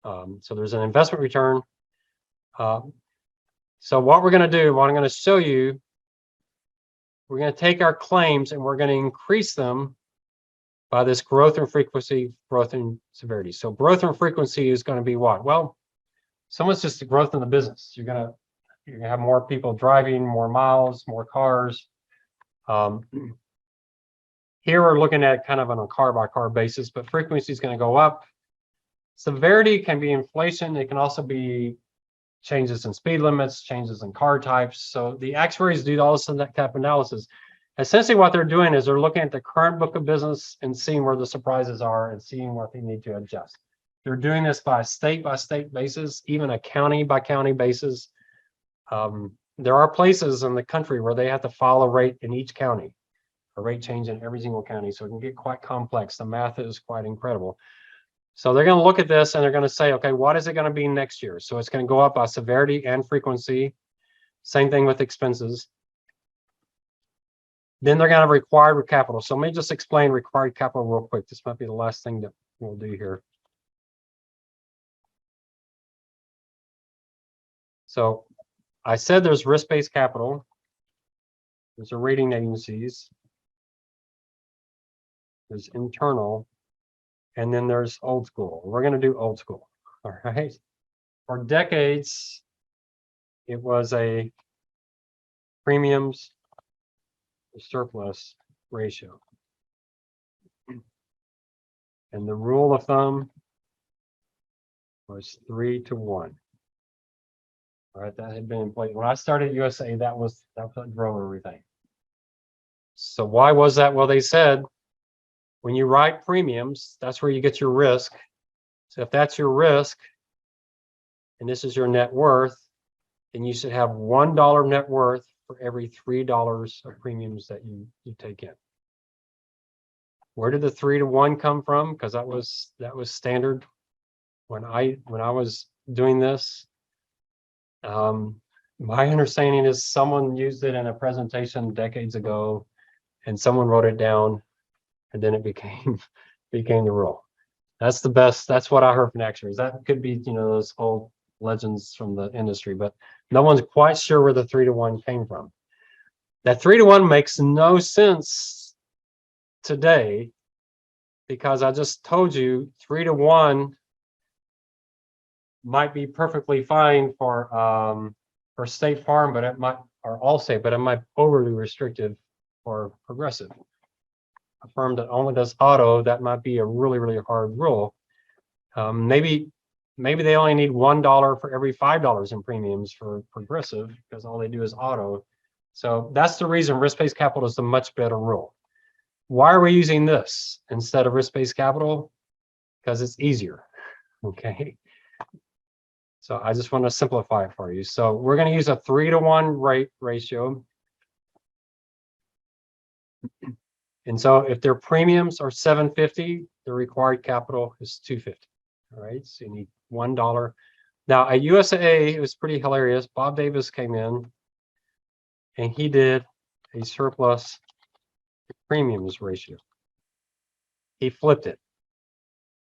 So there's an investment return. So what we're going to do, what I'm going to show you, we're going to take our claims and we're going to increase them by this growth in frequency, growth in severity. So growth in frequency is going to be what? Well, some of it's just the growth in the business. You're going to have more people driving, more miles, more cars. Here we're looking at kind of on a car by car basis, but frequency is going to go up. Severity can be inflation. It can also be changes in speed limits, changes in car types. So the actuaries do all this type of analysis. Essentially what they're doing is they're looking at the current book of business and seeing where the surprises are and seeing what they need to adjust. They're doing this by state basis, even a county by county basis. There are places in the country where they have to file a rate in each county, a rate change in every single county. So it can get quite complex. The math is quite incredible. So they're going to look at this and they're going to say, okay, what is it going to be next year? So it's going to go up by severity and frequency. Same thing with expenses. Then they're going to require capital. So let me just explain required capital real quick. This might be the last thing that we'll do here. So I said there's risk-based capital. There's a rating agencies. There's internal. And then there's old school. We're going to do old school. All right. For decades, it was a premiums to surplus ratio. And the rule of thumb was 3 to 1. All right, that had been in place. When I started at USA, that was what drove everything. So why was that? Well, they said when you write premiums, that's where you get your risk. So if that's your risk, and this is your net worth, then you should have $1 net worth for every $3 of premiums that you take in. Where did the 3 to 1 come from? Because that was standard when I was doing this. My understanding is someone used it in a presentation decades ago, and someone wrote it down, and then it became the rule. That's the best. That's what I heard from actuaries. That could be, those old legends from the industry, but no one's quite sure where the 3 to 1 came from. That 3 to 1 makes no sense today, because I just told you 3 to 1 might be perfectly fine for State Farm, but it might, or Allstate, but it might be overly restrictive for Progressive. A firm that only does auto, that might be a really, really hard rule. Maybe they only need $1 for every $5 in premiums for Progressive, because all they do is auto. So that's the reason risk-based capital is a much better rule. Why are we using this instead of risk-based capital? Because it's easier. Okay. So I just want to simplify it for you. So we're going to use a 3 to 1 rate ratio. And so if their premiums are $750, the required capital is $250. All right, so you need $1. Now at USAA, it was pretty hilarious. Bob Davis came in and he did a surplus premiums ratio. He flipped it.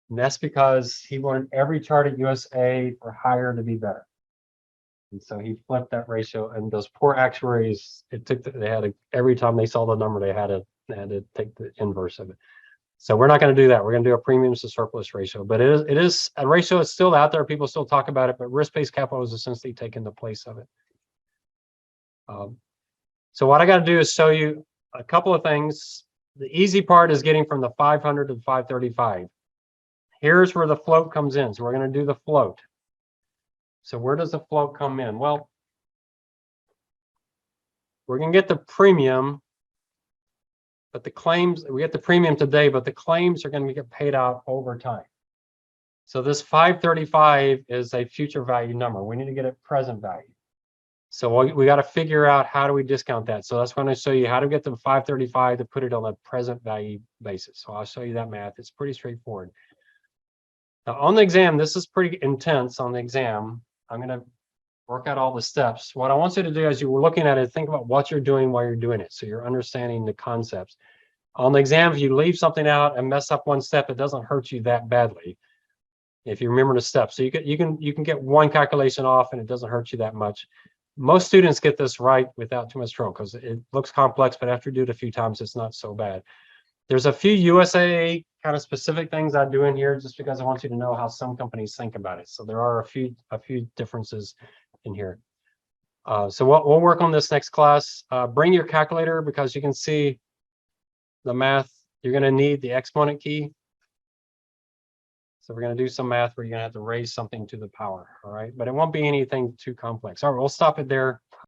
And that's because he wanted every chart at USA for higher to be better. And so he flipped that ratio, and those poor actuaries, every time they saw the number, they had to take the inverse of it. So we're not going to do that. We're going to do a premiums to surplus ratio, but it is a ratio. It's still out there. People still talk about it, but risk-based capital is essentially taking the place of it. So what I got to do is show you a couple of things. The easy part is getting from the 500 to the 535. Here's where the float comes in. So we're going to do the float. So where does the float come in? Well, we're going to get the premium, but the claims, we get the premium today, but the claims are going to get paid out over time. So this 535 is a future value number. We need to get it present value. So we got to figure out how do we discount that. So that's when I show you how to get the 535 to put it on a present value basis. So I'll show you that math. It's pretty straightforward. Now on the exam, this is pretty intense on the exam. I'm going to work out all the steps. What I want you to do as you were looking at it, think about what you're doing while you're doing it. So you're understanding the concepts. On the exam, if you leave something out and mess up one step, it doesn't hurt you that badly if you remember the steps. So you can get one calculation off and it doesn't hurt you that much. Most students get this right without too much trouble because it looks complex, but after you do it a few times, it's not so bad. There's a few USA kind of specific things I do in here just because I want you to know how some companies think about it. So there are a few differences in here. So we'll work on this next class. Bring your calculator because you can see the math. You're going to need the exponent key. So we're going to do some math where you're going to have to raise something to the power. All right, but it won't be anything too complex. All right, we'll stop it there.